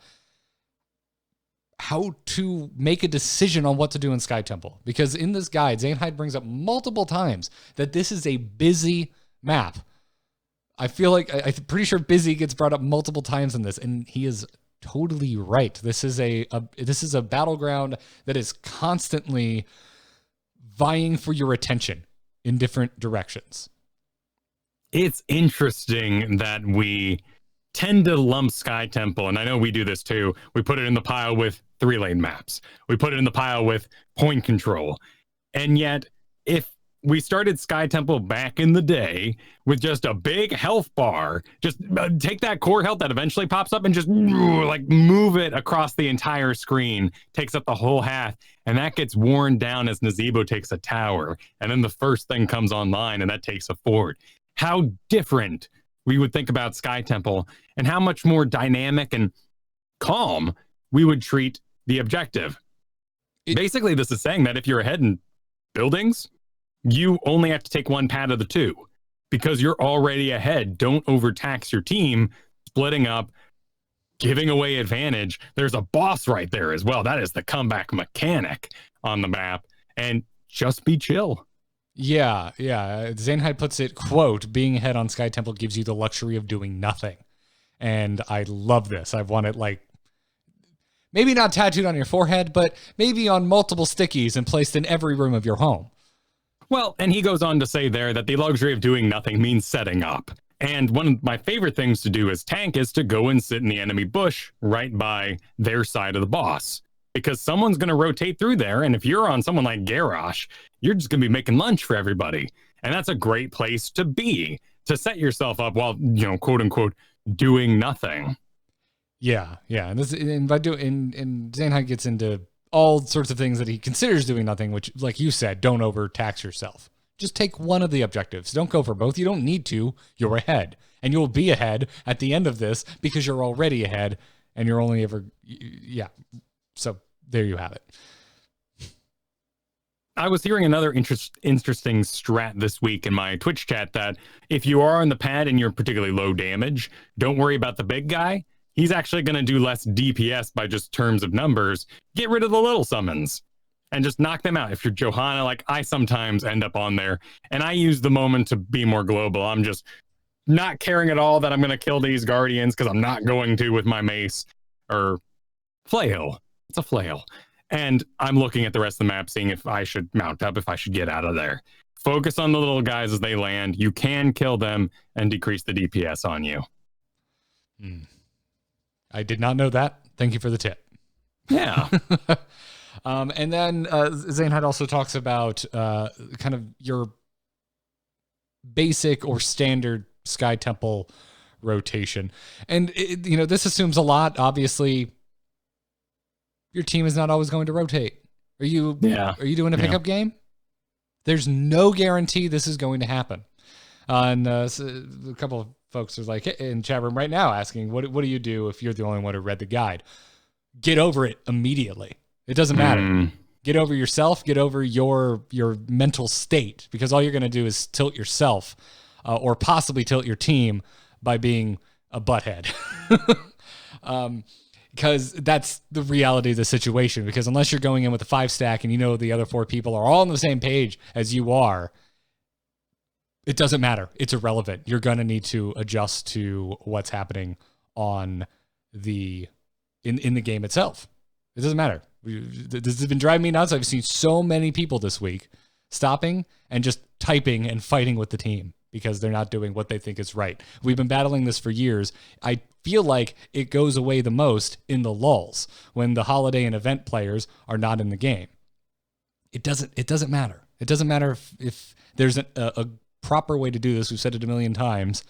how to make a decision on what to do in Sky Temple. Because in this guide, Zanehyde brings up multiple times that this is a busy map. I feel like, I'm pretty sure busy gets brought up multiple times in this, and he is totally right. This is a battleground that is constantly vying for your attention in different directions. It's interesting that we tend to lump Sky Temple, and I know we do this too. We put it in the pile with 3-lane maps. We put it in the pile with point control. And yet, if we started Sky Temple back in the day with just a big health bar, just take that core health that eventually pops up and just like move it across the entire screen, takes up the whole half, and that gets worn down as Nazebo takes a tower, and then the first thing comes online and that takes a fort. How different we would think about Sky Temple and how much more dynamic and calm we would treat the objective. Basically, this is saying that if you're ahead in buildings, you only have to take one pad of the two because you're already ahead. Don't overtax your team, splitting up, giving away advantage. There's a boss right there as well. That is the comeback mechanic on the map, and just be chill. Yeah. Zanehyde puts it, quote, being ahead on Sky Temple gives you the luxury of doing nothing. And I love this. I want it like, maybe not tattooed on your forehead, but maybe on multiple stickies and placed in every room of your home. Well, and he goes on to say there that the luxury of doing nothing means setting up. And one of my favorite things to do as tank is to go and sit in the enemy bush right by their side of the boss, because someone's going to rotate through there. And if you're on someone like Garrosh, you're just going to be making lunch for everybody. And that's a great place to be, to set yourself up while, quote unquote, doing nothing. Yeah. And Zanehyde gets into all sorts of things that he considers doing nothing, which, like you said, don't overtax yourself. Just take one of the objectives. Don't go for both. You don't need to. You're ahead. And you'll be ahead at the end of this because you're already ahead and you're only ever, yeah. So there you have it. I was hearing another interesting strat this week in my Twitch chat that if you are on the pad and you're particularly low damage, don't worry about the big guy. He's actually going to do less DPS by just terms of numbers. Get rid of the little summons and just knock them out. If you're Johanna, like I sometimes end up on there, and I use the moment to be more global. I'm just not caring at all that I'm going to kill these guardians because I'm not going to with my mace or flail. It's a flail. And I'm looking at the rest of the map, seeing if I should mount up, if I should get out of there. Focus on the little guys as they land. You can kill them and decrease the DPS on you. I did not know that. Thank you for the tip. Yeah. And then Zanehyde also talks about kind of your basic or standard Sky Temple rotation. And, this assumes a lot. Obviously, your team is not always going to rotate. Are you doing a pickup game? There's no guarantee this is going to happen. And so a couple of folks are like in chat room right now asking, what do you do if you're the only one who read the guide? Get over it immediately. It doesn't matter. Get over yourself. Get over your mental state, because all you're going to do is tilt yourself or possibly tilt your team by being a butthead. Because that's the reality of the situation. Because unless you're going in with a 5 stack and the other 4 people are all on the same page as you are, it doesn't matter. It's irrelevant. You're going to need to adjust to what's happening on in the game itself. It doesn't matter. This has been driving me nuts. I've seen so many people this week stopping and just typing and fighting with the team because they're not doing what they think is right. We've been battling this for years. I feel like it goes away the most in the lulls when the holiday and event players are not in the game. It doesn't matter. It doesn't matter if there's a proper way to do this. We've said it a million times.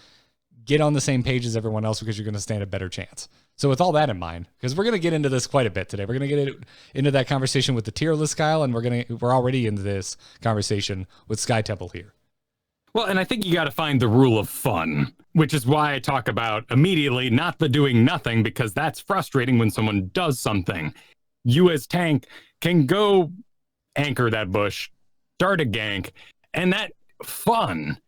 Get on the same page as everyone else because you're going to stand a better chance. So with all that in mind, because we're going to get into this quite a bit today, we're going to get into that conversation with the tier list, Kyle, and we're already into this conversation with Sky Temple here. Well, and I think you got to find the rule of fun, which is why I talk about immediately not the doing nothing, because that's frustrating when someone does something. You as tank can go anchor that bush, start a gank, and that fun,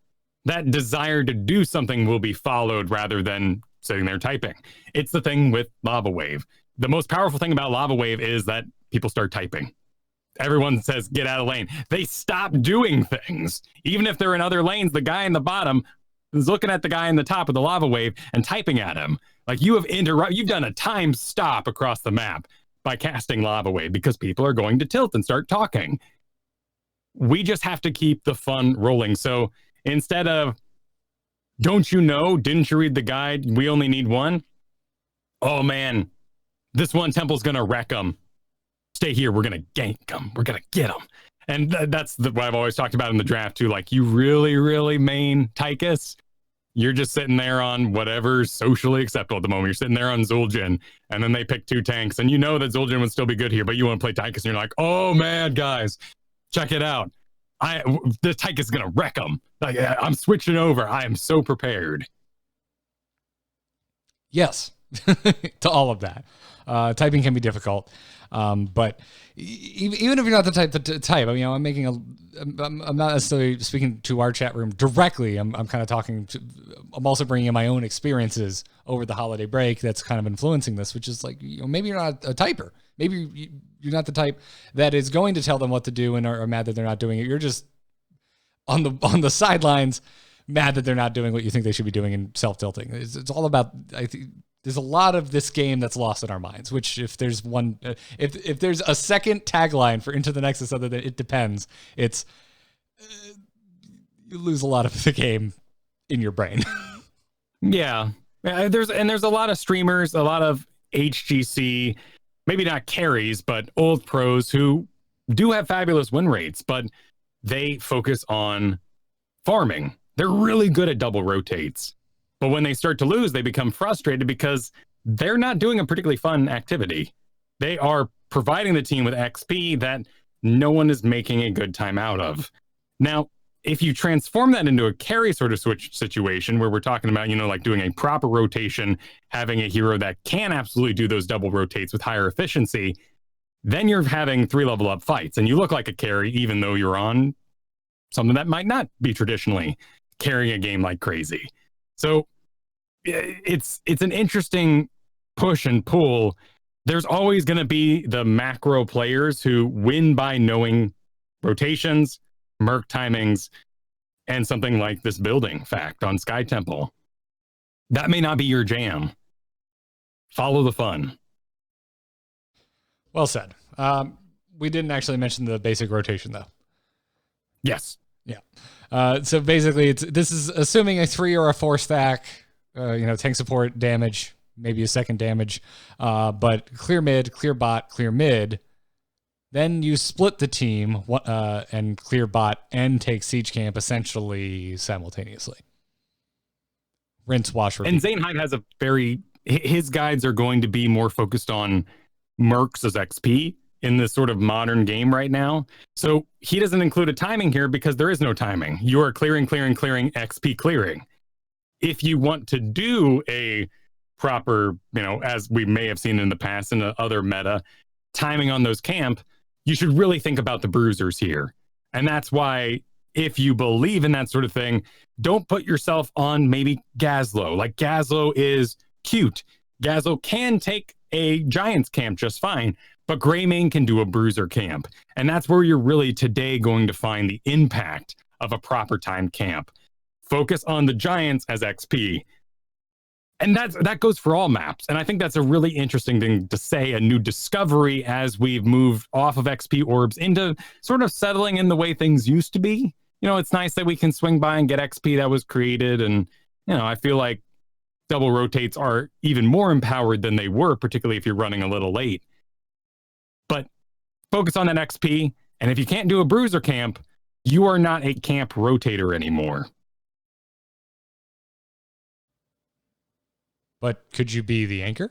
that desire to do something will be followed rather than sitting there typing. It's the thing with Lava Wave. The most powerful thing about Lava Wave is that people start typing. Everyone says, get out of lane. They stop doing things. Even if they're in other lanes, the guy in the bottom is looking at the guy in the top of the Lava Wave and typing at him. Like you've done a time stop across the map by casting Lava Wave because people are going to tilt and start talking. We just have to keep the fun rolling. So instead of, don't you know, didn't you read the guide? We only need one. Oh man, this one temple's going to wreck them. Stay here. We're going to gank them. We're going to get them. And that's what I've always talked about in the draft too. Like you really, really main Tychus. You're just sitting there on whatever's socially acceptable at the moment. You're sitting there on Zul'jin, and then they pick 2 tanks, and you know that Zul'jin would still be good here, but you want to play Tychus, and you're like, oh man, guys, check it out. The Tychus is going to wreck them. Like, I'm switching over. I am so prepared. Yes, to all of that. Typing can be difficult, but even if you're not the type to type, I mean, I'm not necessarily speaking to our chat room directly. I'm kind of talking to. I'm also bringing in my own experiences over the holiday break. That's kind of influencing this, which is like, maybe you're not a typer. Maybe you're not the type that is going to tell them what to do and are mad that they're not doing it. You're just on the sidelines, mad that they're not doing what you think they should be doing and self-tilting. It's all about, I think, there's a lot of this game that's lost in our minds, which if there's one, if there's a second tagline for Into the Nexus other than it depends, it's you lose a lot of the game in your brain. Yeah. There's a lot of streamers, a lot of HGC, maybe not carries, but old pros who do have fabulous win rates, but they focus on farming. They're really good at double rotates. But when they start to lose, they become frustrated because they're not doing a particularly fun activity. They are providing the team with XP that no one is making a good time out of. Now, if you transform that into a carry sort of switch situation where we're talking about, like doing a proper rotation, having a hero that can absolutely do those double rotates with higher efficiency, then you're having 3 level up fights and you look like a carry, even though you're on something that might not be traditionally carrying a game like crazy. So it's an interesting push and pull. There's always going to be the macro players who win by knowing rotations, merc timings, and something like this building fact on Sky Temple. That may not be your jam. Follow the fun. Well said. We didn't actually mention the basic rotation, though. Yes. Yeah. So basically, this is assuming a 3 or a 4 stack, tank support, damage, maybe a second damage, but clear mid, clear bot, clear mid. Then you split the team and clear bot and take siege camp essentially simultaneously. Rinse, wash, repeat. And Zanehyde has his guides are going to be more focused on mercs as XP in this sort of modern game right now. So he doesn't include a timing here because there is no timing. You are clearing, XP clearing. If you want to do a proper, as we may have seen in the past in the other meta, timing on those camp, you should really think about the bruisers here. And that's why, if you believe in that sort of thing, don't put yourself on maybe Gazlo. Like, Gazlo is cute. Gazlo can take a Giants camp just fine, but Greymane can do a bruiser camp. And that's where you're really today going to find the impact of a proper timed camp. Focus on the Giants as XP. And that goes for all maps. And I think that's a really interesting thing to say, a new discovery as we've moved off of XP orbs into sort of settling in the way things used to be. It's nice that we can swing by and get XP that was created. And, I feel like double rotates are even more empowered than they were, particularly if you're running a little late. But focus on that XP. And if you can't do a bruiser camp, you are not a camp rotator anymore. But could you be the anchor?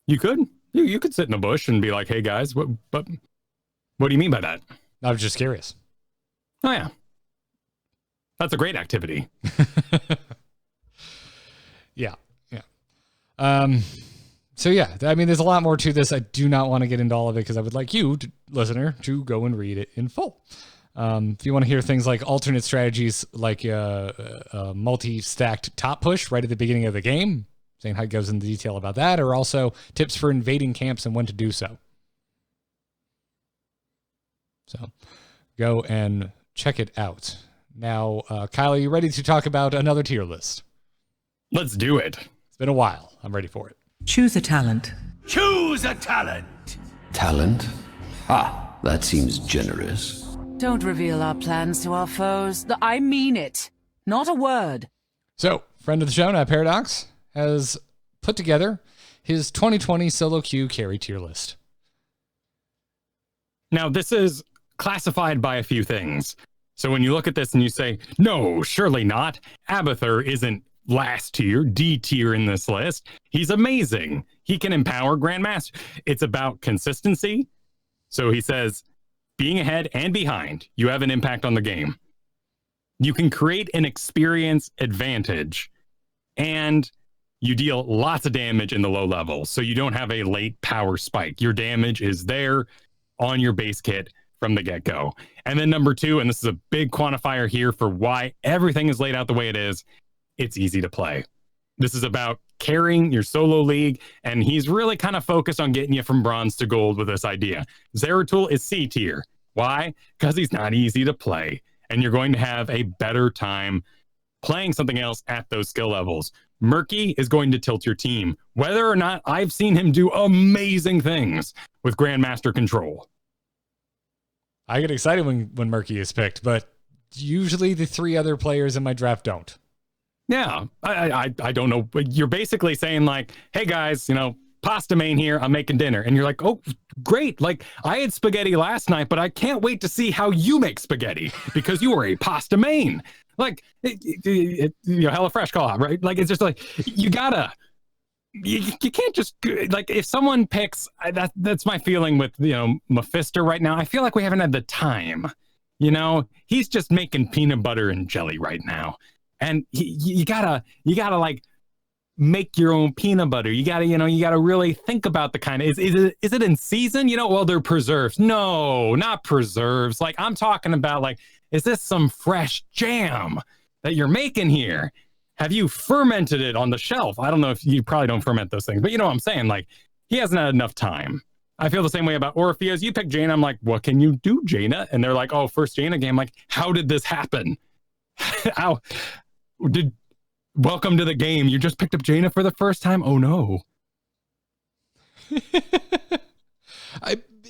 You could. You could sit in a bush and be like, hey, guys, what do you mean by that? I was just curious. Oh, yeah. That's a great activity. Yeah. So, yeah, I mean, there's a lot more to this. I do not want to get into all of it because I would like you, listener, to go and read it in full. If you want to hear things like alternate strategies, like a multi-stacked top push right at the beginning of the game, Zanehyde goes into detail about that, or also tips for invading camps and when to do so. So go and check it out. Now, Kyle, are you ready to talk about another tier list? Let's do it. It's been a while. I'm ready for it. Choose a talent. Choose a talent. Talent? Ah, that seems generous. Don't reveal our plans to our foes. I mean it. Not a word. So, friend of the show, Not Paradox, has put together his 2020 solo queue carry tier list. Now, this is classified by a few things. So when you look at this and you say, no, surely not. Abathur isn't last tier, D tier in this list. He's amazing. He can empower Grandmaster. It's about consistency. So he says, being ahead and behind, you have an impact on the game. You can create an experience advantage, and you deal lots of damage in the low levels, so you don't have a late power spike. Your damage is there on your base kit from the get-go. And then number 2, and this is a big quantifier here for why everything is laid out the way it is, it's easy to play. This is about carrying your solo league, and he's really kind of focused on getting you from bronze to gold with this idea. Zeratul is C tier. Why? Because he's not easy to play, and you're going to have a better time playing something else at those skill levels. Murky is going to tilt your team, whether or not I've seen him do amazing things with Grandmaster control. I get excited when Murky is picked, but usually the 3 other players in my draft don't. Yeah, I don't know. You're basically saying like, hey guys, pasta main here, I'm making dinner. And you're like, oh, great. Like, I had spaghetti last night, but I can't wait to see how you make spaghetti because you are a pasta main. Like, HelloFresh call out, right? Like, it's just like, you can't just, like, if someone picks, that's my feeling with, Mephisto right now. I feel like we haven't had the time You know, he's just making peanut butter and jelly right now. And you gotta like make your own peanut butter. You gotta really think about the kind of, is it in season? You know, well, they're preserves. No, not preserves. Like, I'm talking about, like, is this some fresh jam that you're making here? Have you fermented it on the shelf? I don't know if you probably don't ferment those things, but you know what I'm saying? Like, he hasn't had enough time. I feel the same way about Orpheus. You pick Jaina. I'm like, what can you do, Jaina? And they're like, oh, first Jaina game. Like, how did this happen? Welcome to the game. You just picked up Jaina for the first time? Oh, no.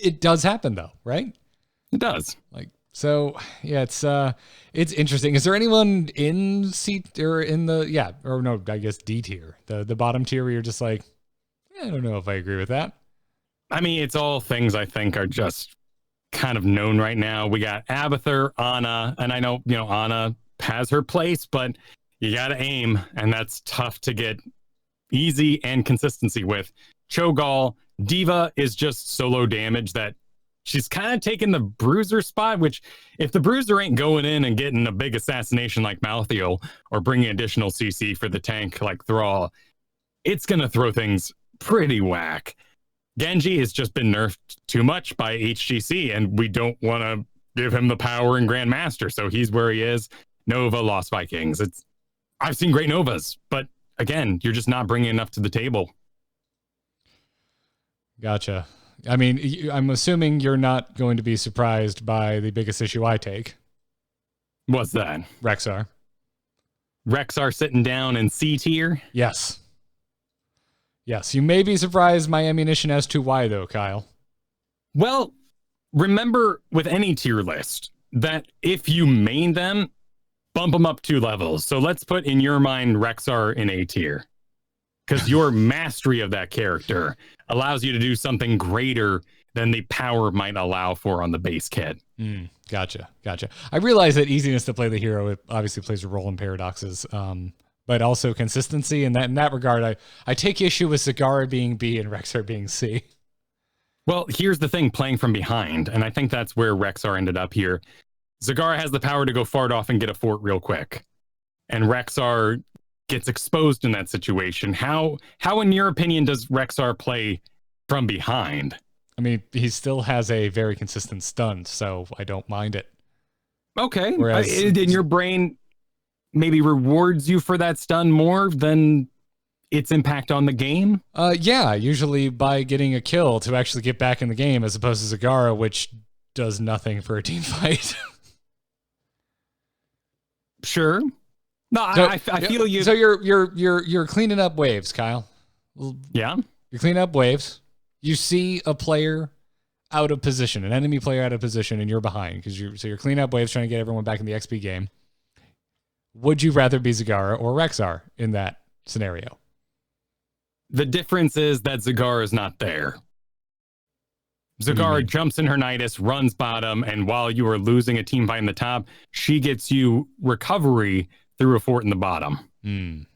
It does happen, though, right? It does. Like, so, yeah, it's interesting. Is there anyone in C or in the, yeah, or no, I guess D tier, the bottom tier where you're just like, I don't know if I agree with that. I mean, it's all things I think are just kind of known right now. We got Abathur, Ana, and I know, you know, Ana has her place, but you got to aim, and that's tough to get easy and consistency with. Cho'Gall, Diva is just solo damage that she's kind of taking the bruiser spot, which if the bruiser ain't going in and getting a big assassination like Malthael or bringing additional CC for the tank like Thrall, it's going to throw things pretty whack. Genji has just been nerfed too much by HGC, and we don't want to give him the power in Grandmaster, so he's where he is. Nova, Lost Vikings. I've seen great Novas, but again, you're just not bringing enough to the table. Gotcha. I mean, I'm assuming you're not going to be surprised by the biggest issue I take. What's that? Rexxar. Rexxar sitting down in C tier? Yes. Yes, you may be surprised my ammunition as to why, though, Kyle. Well, remember with any tier list that if you main them, bump them up 2 levels. So let's put in your mind Rexxar in A tier, because your mastery of that character allows you to do something greater than the power might allow for on the base kit. Gotcha. I realize that easiness to play the hero, it obviously plays a role in paradoxes, but also consistency. And in that regard, I take issue with Zagara being B and Rexxar being C. Well, here's the thing, playing from behind, and I think that's where Rexxar ended up here. Zagara has the power to go fart off and get a fort real quick, and Rexxar gets exposed in that situation. How in your opinion does Rexxar play from behind? I mean, he still has a very consistent stun, so I don't mind it. Okay. Whereas in your brain maybe rewards you for that stun more than its impact on the game? Yeah, usually by getting a kill to actually get back in the game, as opposed to Zagara, which does nothing for a team fight. Sure. No, So, I feel you. So you're cleaning up waves, Kyle. Yeah. You're cleaning up waves. You see a player out of position, an enemy player out of position, and you're behind because you're cleaning up waves, trying to get everyone back in the XP game. Would you rather be Zagara or Rexxar in that scenario? The difference is that Zagara is not there. Zagara jumps in her Nidus, runs bottom, and while you are losing a team fight in the top, she gets you recovery through a fort in the bottom. And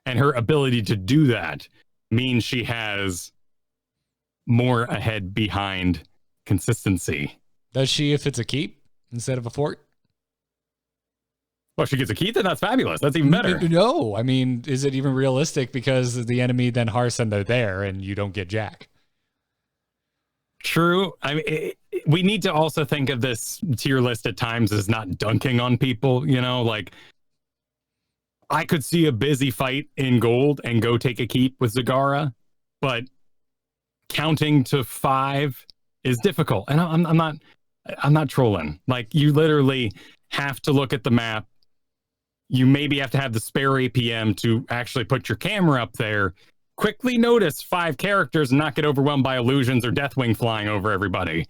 her ability to do that means she has more ahead behind consistency. Does she if it's a keep instead of a fort? Well, she gets a keep, then that's fabulous. That's even better. No, I mean, is it even realistic because the enemy then hearths and they're there and you don't get jack? True. I mean, we need to also think of this tier list at times as not dunking on people, you know, like I could see a busy fight in gold and go take a keep with Zagara, but counting to 5 is difficult. And I'm not trolling. Like, you literally have to look at the map. You maybe have to have the spare APM to actually put your camera up there, quickly notice 5 characters and not get overwhelmed by illusions or Deathwing flying over everybody.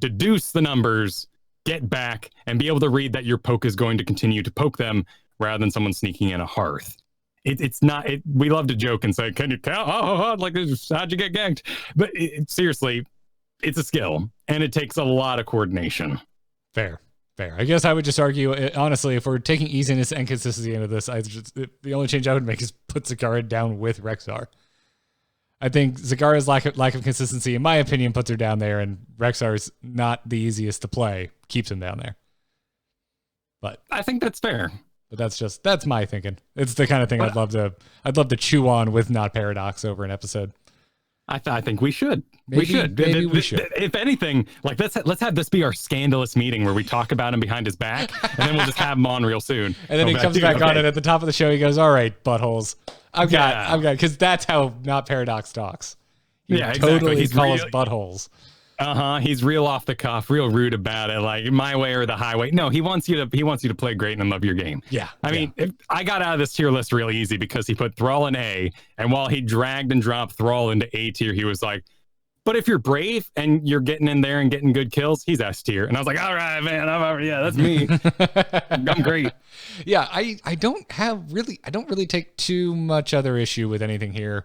Deduce the numbers, get back, and be able to read that your poke is going to continue to poke them rather than someone sneaking in a hearth. It's not, we love to joke and say, can you count? Oh, like, how'd you get ganked? But seriously, it's a skill, and it takes a lot of coordination. Fair. I guess I would just argue, honestly, if we're taking easiness and consistency into this, the only change I would make is put Zagara down with Rexxar. I think Zagara's lack of consistency, in my opinion, puts her down there, and Rexar's not the easiest to play, keeps him down there. But I think that's fair. But that's my thinking. It's the kind of thing I'd love to chew on with not Paradox over an episode. I think we should. We should. If anything, like let's have this be our scandalous meeting where we talk about him behind his back, and then we'll just have him on real soon. And then he comes back on, and at the top of the show, he goes, "All right, buttholes, I've got," because that's how not Paradox talks. He totally He's calls buttholes. He's real off the cuff, real rude about it, like my way or the highway. No, he wants you to play great and love your game. Yeah. I mean, I got out of this tier list real easy because he put Thrall in A, and while he dragged and dropped Thrall into A tier, he was like, but if you're brave and you're getting in there and getting good kills, he's S tier. And I was like, all right, man, that's me. I'm great. Yeah, I don't really take too much other issue with anything here.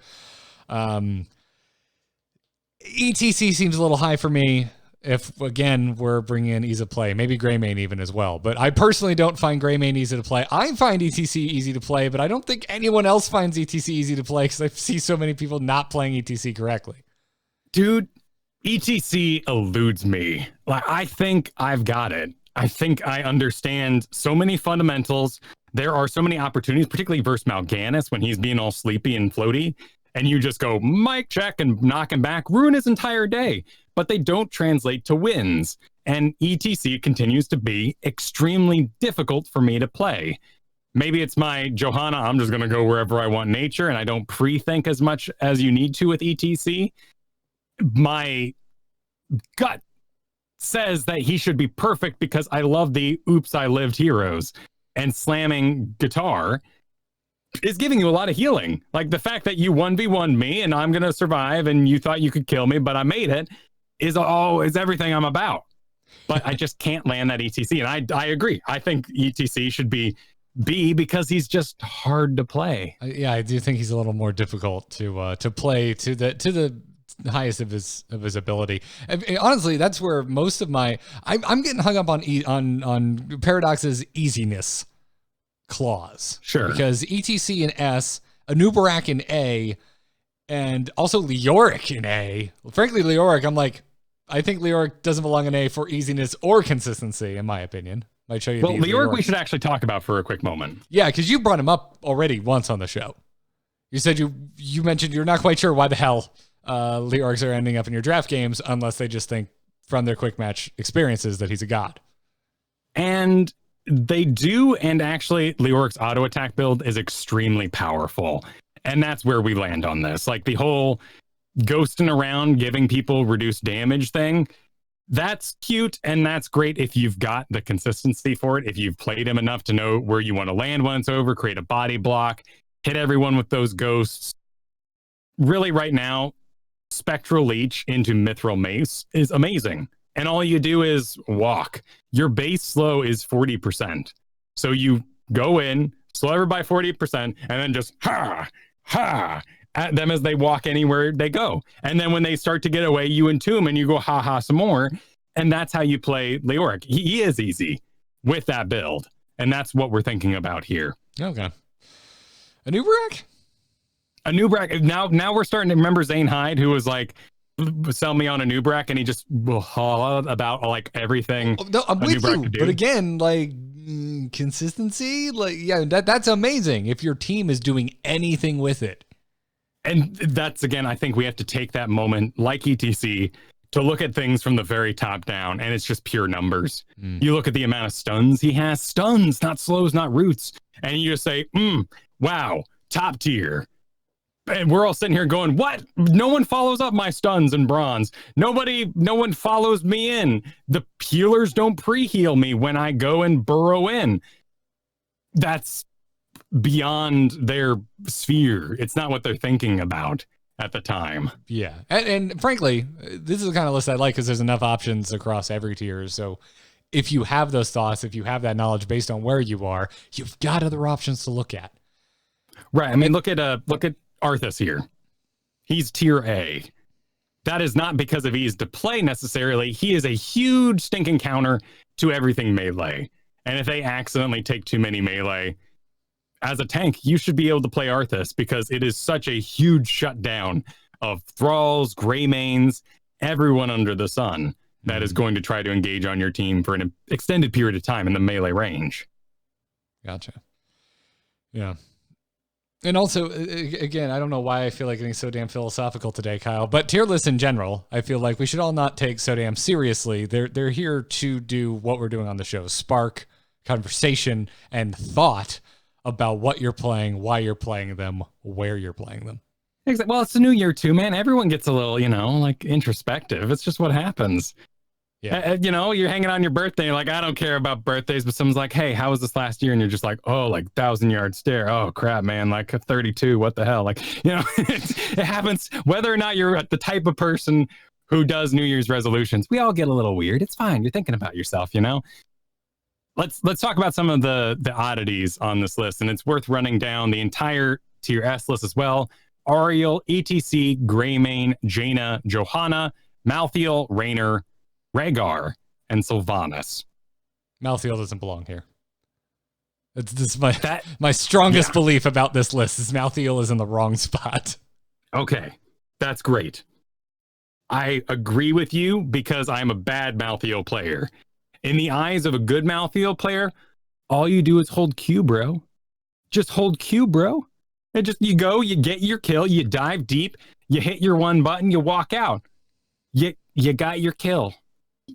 ETC seems a little high for me. If, again, we're bringing in ease of play, maybe Greymane even as well. But I personally don't find Greymane easy to play. I find ETC easy to play, but I don't think anyone else finds ETC easy to play because I see so many people not playing ETC correctly. Dude, ETC eludes me. Like, I think I've got it. I think I understand so many fundamentals. There are so many opportunities, particularly versus Mal'Ganis when he's being all sleepy and floaty. And you just go mic check and knock him back, ruin his entire day. But they don't translate to wins. And ETC continues to be extremely difficult for me to play. Maybe it's my Johanna, I'm just going to go wherever I want nature, and I don't pre-think as much as you need to with ETC. My gut says that he should be perfect because I love the oops, I lived heroes. And slamming guitar is giving you a lot of healing. Like the fact that you 1v1 me and I'm going to survive and you thought you could kill me, but I made it is everything I'm about. But I just can't land that ETC. And I agree. I think ETC should be B because he's just hard to play. Yeah, I do think he's a little more difficult to play to the highest of his ability. Honestly, that's where most of I'm getting hung up on Paradox's easiness clause. Sure. Because ETC in S, Anubarak in A, and also Leoric in A. Frankly, Leoric, I think Leoric doesn't belong in A for easiness or consistency, in my opinion. Might show you. Well, Leoric we should actually talk about for a quick moment. Yeah, because you brought him up already once on the show. You said you mentioned you're not quite sure why the hell Leorics are ending up in your draft games unless they just think from their quick match experiences that he's a god. And they do, and actually Leoric's auto attack build is extremely powerful. And that's where we land on this. Like the whole ghosting around, giving people reduced damage thing, that's cute and that's great if you've got the consistency for it. If you've played him enough to know where you want to land when it's over, create a body block, hit everyone with those ghosts. Really right now, Spectral Leech into Mithril Mace is amazing. And all you do is walk. Your base slow is 40%. So you go in, slow everybody 40%, and then just at them as they walk anywhere they go. And then when they start to get away, you entomb and you go some more. And that's how you play Leoric. He is easy with that build. And that's what we're thinking about here. Okay. Anubarak? Now we're starting to remember Zanehyde, who was like, sell me on Anubarak, and he just will holler about like everything. No, I'm with you, but again, like consistency, like that's amazing if your team is doing anything with it. And that's, again, I think we have to take that moment, like ETC, to look at things from the very top down, and it's just pure numbers. You look at the amount of stuns he has, stuns, not slows, not roots, and you just say, wow, top tier. And we're all sitting here going, what? No one follows up my stuns in bronze. No one follows me in. The healers don't pre-heal me when I go and burrow in. That's beyond their sphere. It's not what they're thinking about at the time. Yeah. And frankly, this is the kind of list I like because there's enough options across every tier. So if you have those thoughts, if you have that knowledge based on where you are, you've got other options to look at. Right. I mean, look at Arthas here. He's tier A. That is not because of ease to play necessarily. He is a huge stinking counter to everything melee. And if they accidentally take too many melee, as a tank, you should be able to play Arthas because it is such a huge shutdown of thralls, greymanes, everyone under the sun that is going to try to engage on your team for an extended period of time in the melee range. Gotcha. Yeah. And also, again, I don't know why I feel like getting so damn philosophical today, Kyle, but tier lists in general, I feel like we should all not take so damn seriously. They're here to do what we're doing on the show, spark conversation and thought about what you're playing, why you're playing them, where you're playing them. Exactly. Well, it's the new year too, man. Everyone gets a little, like introspective. It's just what happens. Yeah. You're hanging on your birthday. You're like, I don't care about birthdays, but someone's like, hey, how was this last year? And you're just like, oh, like 1,000-yard stare. Oh, crap, man. Like a 32. What the hell? Like, it happens whether or not you're the type of person who does New Year's resolutions. We all get a little weird. It's fine. You're thinking about yourself, Let's talk about some of the oddities on this list. And it's worth running down the entire tier S list as well. Ariel, ETC, Greymane, Jaina, Johanna, Malthael, Raynor, Rhaegar, and Sylvanas. Malthael doesn't belong here. This is my strongest belief about this list is Malthael is in the wrong spot. Okay, that's great. I agree with you because I'm a bad Malthael player. In the eyes of a good Malthael player, all you do is hold Q, bro. Just hold Q, bro. And just you go, you get your kill, you dive deep, you hit your one button, you walk out. You got your kill.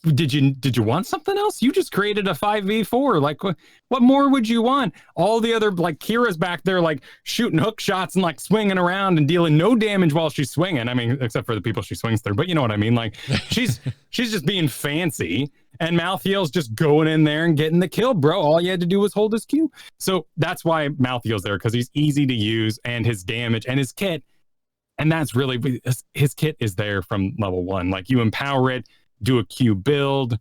Did you want something else? You just created a 5v4. Like what more would you want? All the other like Kira's back there like shooting hook shots and like swinging around and dealing no damage while she's swinging. I mean, except for the people she swings through, but you know what I mean? Like she's just being fancy and Malthael's just going in there and getting the kill, bro. All you had to do was hold his Q. So that's why Malthael's there, because he's easy to use and his damage and his kit. And that's really his kit is there from level 1. Like you empower it, do a Q build.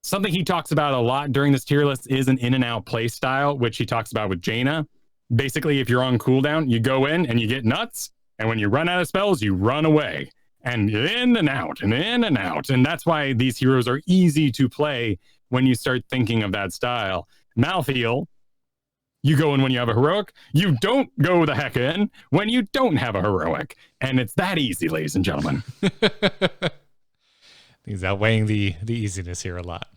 Something he talks about a lot during this tier list is an in and out play style, which he talks about with Jaina. Basically, if you're on cooldown, you go in and you get nuts. And when you run out of spells, you run away and in and out and in and out. And that's why these heroes are easy to play when you start thinking of that style. Malthael, you go in when you have a heroic. You don't go the heck in when you don't have a heroic. And it's that easy, ladies and gentlemen. He's outweighing the easiness here a lot.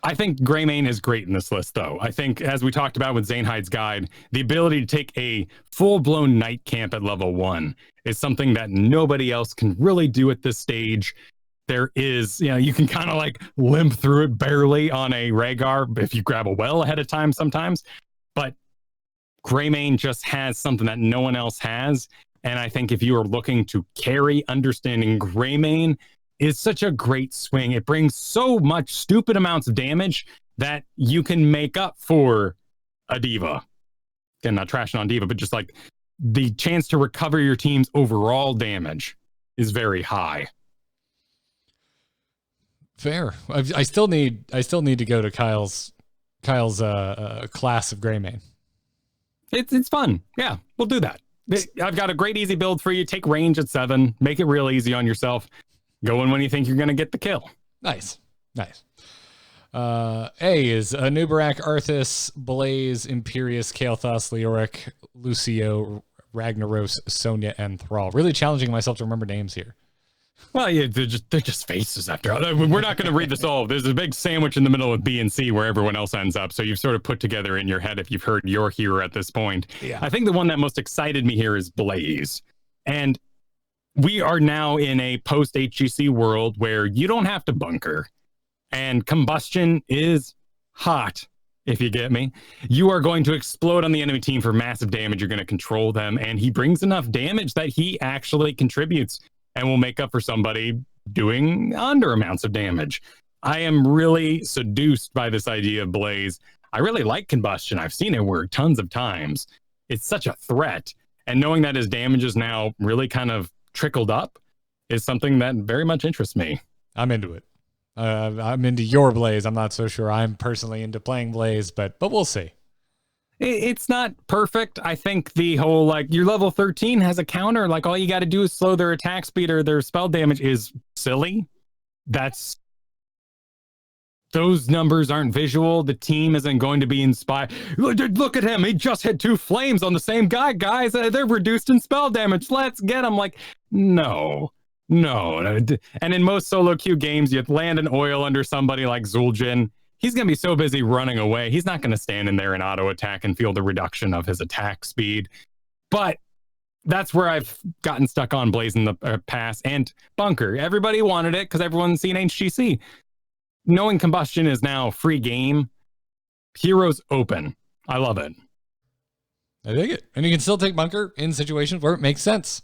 I think Greymane is great in this list, though. I think, as we talked about with Zanehyde's guide, the ability to take a full-blown night camp at level 1 is something that nobody else can really do at this stage. There is, you can kind of like limp through it barely on a Rhaegar if you grab a well ahead of time sometimes. But Greymane just has something that no one else has. And I think if you are looking to carry, understanding Greymane is such a great swing. It brings so much stupid amounts of damage that you can make up for a diva. Again, not trashing on diva, but just like the chance to recover your team's overall damage is very high. Fair. I still need to go to Kyle's class of Greymane. It's fun. Yeah, we'll do that. I've got a great easy build for you. Take range at 7. Make it real easy on yourself. Go in when you think you're going to get the kill. Nice. A is Anubarak, Arthas, Blaze, Imperius, Kael'thas, Leoric, Lucio, Ragnaros, Sonya, and Thrall. Really challenging myself to remember names here. Well, yeah, they're just faces after all. We're not going to read this all. There's a big sandwich in the middle of B and C where everyone else ends up. So you've sort of put together in your head if you've heard your hero at this point. Yeah. I think the one that most excited me here is Blaze. And we are now in a post-HGC world where you don't have to bunker. And combustion is hot, if you get me. You are going to explode on the enemy team for massive damage. You're going to control them. And he brings enough damage that he actually contributes and will make up for somebody doing under amounts of damage. I am really seduced by this idea of Blaze. I really like combustion. I've seen it work tons of times. It's such a threat. And knowing that his damage is now really kind of trickled up is something that very much interests me. I'm into it. I'm into your Blaze. I'm not so sure I'm personally into playing Blaze, but we'll see. It's not perfect. I think the whole like your level 13 has a counter, like all you got to do is slow their attack speed or their spell damage is silly. That's those numbers aren't visual. The team isn't going to be inspired. Look at him. He just hit 2 flames on the same guy, guys. They're reduced in spell damage. Let's get him. Like, no. And in most solo queue games, you land an oil under somebody like Zul'jin. He's going to be so busy running away. He's not going to stand in there and auto attack and feel the reduction of his attack speed. But that's where I've gotten stuck on Blazing the Pass and Bunker. Everybody wanted it because everyone's seen HGC. Knowing Combustion is now free game, Heroes open. I love it. I dig it. And you can still take Bunker in situations where it makes sense.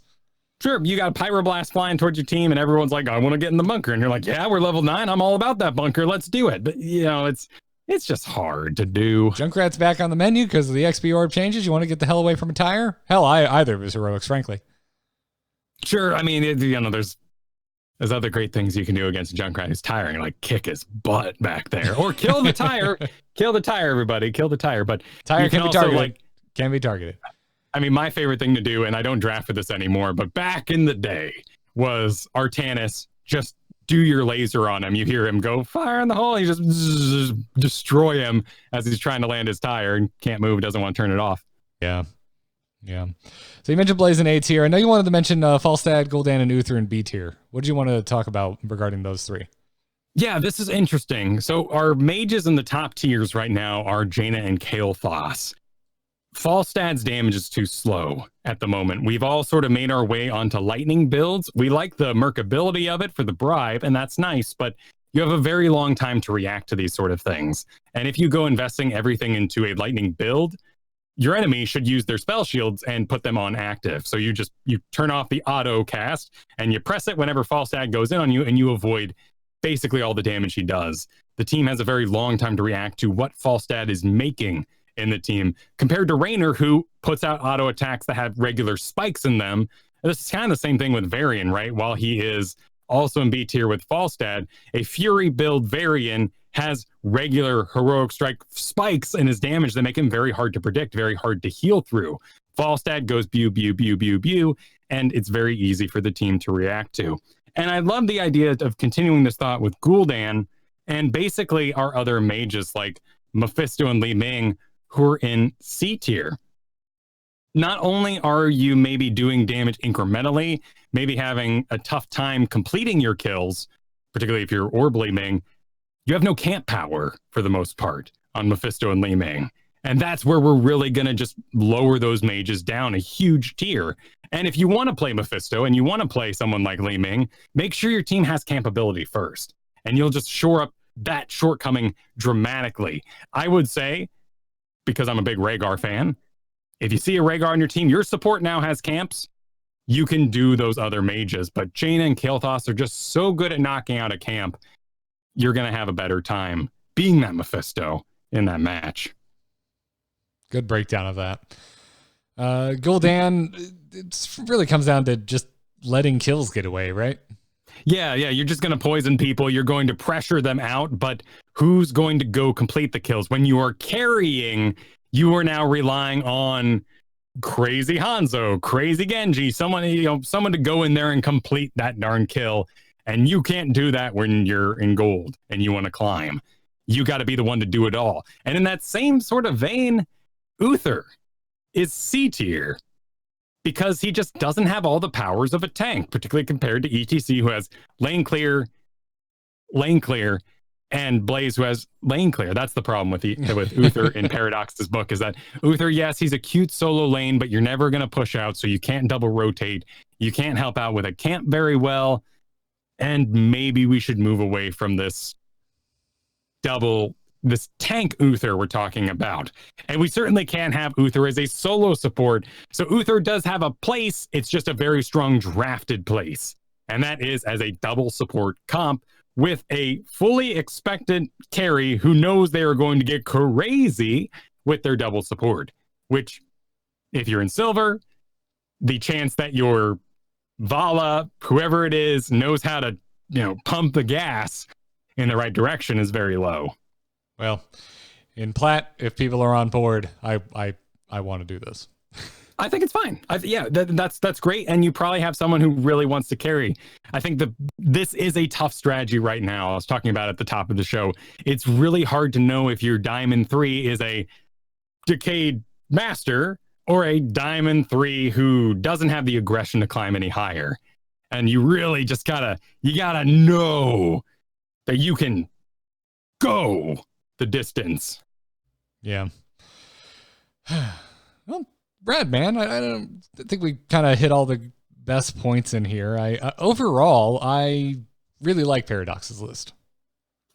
Sure, you got a Pyroblast flying towards your team, and everyone's like, I want to get in the bunker. And you're like, yeah, we're level 9. I'm all about that bunker. Let's do it. But, it's just hard to do. Junkrat's back on the menu because of the XP orb changes. You want to get the hell away from a tire? Hell, either of his heroics, frankly. Sure, I mean, there's other great things you can do against Junkrat who's tiring, like kick his butt back there. Or kill the tire. Kill the tire, everybody. Kill the tire. But tire can be targeted. Can be targeted. I mean, my favorite thing to do, and I don't draft for this anymore, but back in the day was Artanis, just do your laser on him. You hear him go, fire in the hole. You just destroy him as he's trying to land his tire and can't move, doesn't want to turn it off. Yeah. So you mentioned Blaze in A tier. I know you wanted to mention Falstad, Gul'dan, and Uther in B tier. What do you want to talk about regarding those 3? Yeah, this is interesting. So our mages in the top tiers right now are Jaina and Kael'thas. Falstad's damage is too slow at the moment. We've all sort of made our way onto lightning builds. We like the mercability of it for the bribe, and that's nice, but you have a very long time to react to these sort of things. And if you go investing everything into a lightning build, your enemy should use their spell shields and put them on active. So you turn off the auto cast and you press it whenever Falstad goes in on you, and you avoid basically all the damage he does. The team has a very long time to react to what Falstad is making in the team, compared to Raynor, who puts out auto attacks that have regular spikes in them. And this is kind of the same thing with Varian, right? While he is also in B tier with Falstad, a Fury build Varian has regular heroic strike spikes in his damage that make him very hard to predict, very hard to heal through. Falstad goes pew, and it's very easy for the team to react to. And I love the idea of continuing this thought with Gul'dan and basically our other mages like Mephisto and Li Ming, who are in C tier. Not only are you maybe doing damage incrementally, maybe having a tough time completing your kills, particularly if you're Orb Li Ming, you have no camp power for the most part on Mephisto and Li Ming. And that's where we're really going to just lower those mages down a huge tier. And if you want to play Mephisto and you want to play someone like Li Ming, make sure your team has campability first. And you'll just shore up that shortcoming dramatically. I would say, because I'm a big Rhaegar fan, if you see a Rhaegar on your team, your support now has camps, you can do those other mages. But Jaina and Kael'thas are just so good at knocking out a camp, you're going to have a better time being that Mephisto in that match. Good breakdown of that. Gul'dan, it really comes down to just letting kills get away, right? Yeah, you're just going to poison people. You're going to pressure them out, but who's going to go complete the kills? When you are carrying, you are now relying on crazy Hanzo, crazy Genji, someone to go in there and complete that darn kill. And you can't do that when you're in gold and you want to climb. You got to be the one to do it all. And in that same sort of vein, Uther is C tier, because he just doesn't have all the powers of a tank, particularly compared to ETC, who has lane clear, and Blaze, who has lane clear. That's the problem with Uther in Paradox's book, is that Uther, yes, he's a cute solo lane, but you're never going to push out, so you can't double rotate. You can't help out with a camp very well, and maybe we should move away from this tank Uther we're talking about. And we certainly can't have Uther as a solo support. So Uther does have a place. It's just a very strong drafted place. And that is as a double support comp with a fully expected carry who knows they are going to get crazy with their double support. Which, if you're in silver, the chance that your Vala, whoever it is, knows how to, pump the gas in the right direction is very low. Well, in Plat, if people are on board, I want to do this. I think it's fine. That's great. And you probably have someone who really wants to carry. I think this is a tough strategy right now. I was talking about at the top of the show. It's really hard to know if your Diamond 3 is a Decayed Master or a Diamond 3 who doesn't have the aggression to climb any higher. And you really just gotta know that you can go the distance. Yeah. Well, Brad, man, I don't think we kind of hit all the best points in here. Overall, I really like Paradox's list.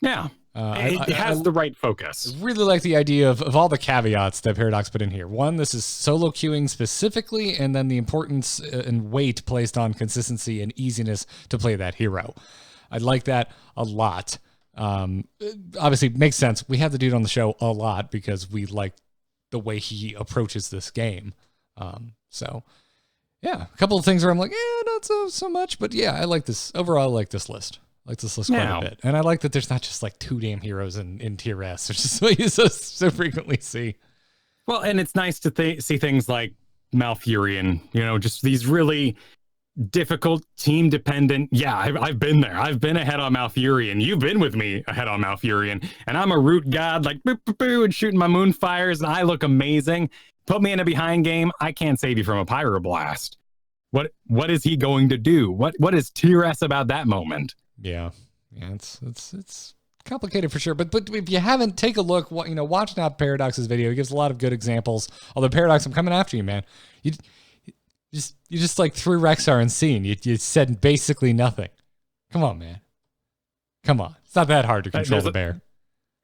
Yeah. It has the right focus. I really like the idea of all the caveats that Paradox put in here. One, this is solo queuing specifically, and then the importance and weight placed on consistency and easiness to play that hero. I like that a lot. Obviously, it makes sense. We have the dude on the show a lot because we like the way he approaches this game. So, yeah, a couple of things where I'm like, not so much. But yeah, I like this. Overall, I like this list. I like this list quite a bit. And I like that there's not just like 2 damn heroes in tier S, which is what you so frequently see. Well, and it's nice to see things like Malfurion, just these really difficult team dependent. Yeah, I've been there. I've been ahead on Malfurion. You've been with me ahead on Malfurion. And I'm a root god, like boo, boo, boo, and shooting my moonfires, and I look amazing. Put me in a behind game. I can't save you from a pyroblast. What is he going to do? What is tier S about that moment? Yeah, it's complicated for sure. But if you haven't, take a look. Watch now Paradox's video. He gives a lot of good examples. Although Paradox, I'm coming after you, man. You just like threw Rexar and Scene. You said basically nothing. Come on, man. Come on. It's not that hard to control the bear.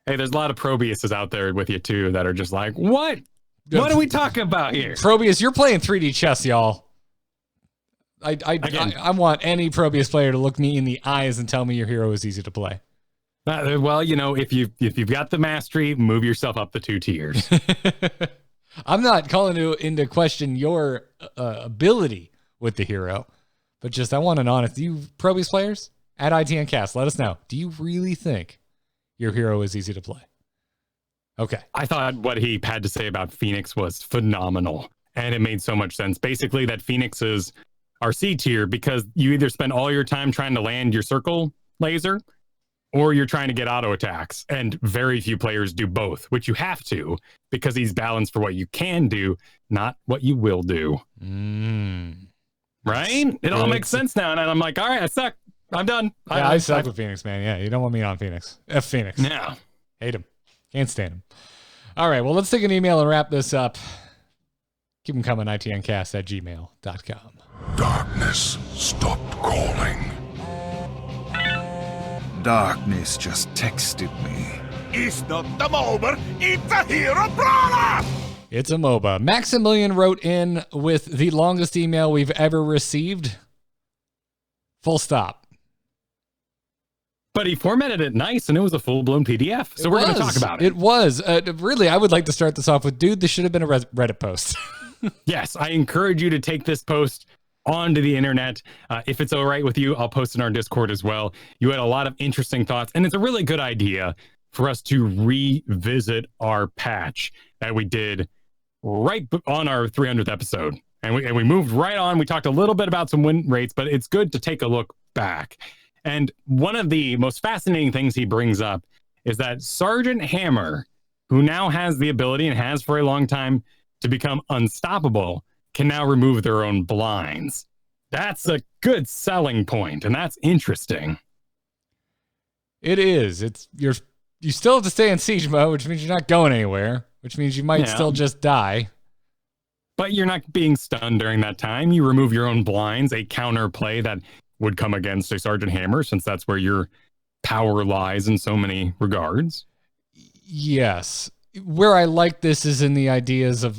Hey, there's a lot of Probiuses out there with you too that are just like, what? What are we talking about here? Probius, you're playing 3D chess, y'all. I want any Probius player to look me in the eyes and tell me your hero is easy to play. Well, if you've got the mastery, move yourself up the 2 tiers. I'm not calling you into question your ability with the hero, but just I want an honest. You Probius players at ITN Cast, let us know. Do you really think your hero is easy to play? Okay. I thought what he had to say about Phoenix was phenomenal, and it made so much sense. Basically, that Phoenixes are C tier because you either spend all your time trying to land your circle laser or you're trying to get auto attacks. And very few players do both, which you have to because he's balanced for what you can do, not what you will do. Right? It all makes sense now. And I'm like, all right, I suck. I'm done. Yeah, I suck with Phoenix, man. Yeah, you don't want me on Phoenix. F Phoenix. Yeah. Hate him. Can't stand him. All right, well, let's take an email and wrap this up. Keep them coming, itncast@gmail.com. Darkness stopped calling. Darkness just texted me. It's not the MOBA, it's a hero brawler! It's a MOBA. Maximilian wrote in with the longest email we've ever received. Full stop. But he formatted it nice, and it was a full-blown PDF. So we're going to talk about it. It was. Really, I would like to start this off with, dude, this should have been a Reddit post. Yes, I encourage you to take this post onto the internet. If it's all right with you, I'll post in our Discord as well. You had a lot of interesting thoughts, and it's a really good idea for us to revisit our patch that we did right on our 300th episode. And we moved right on. We talked a little bit about some win rates, but it's good to take a look back. And one of the most fascinating things he brings up is that Sergeant Hammer, who now has the ability and has for a long time to become unstoppable, can now remove their own blinds. That's a good selling point, and that's interesting. It is. You still have to stay in siege mode, which means you're not going anywhere, which means you might still just die. But you're not being stunned during that time. You remove your own blinds, a counter play that would come against a Sergeant Hammer, since that's where your power lies in so many regards. Yes. Where I like this is in the ideas of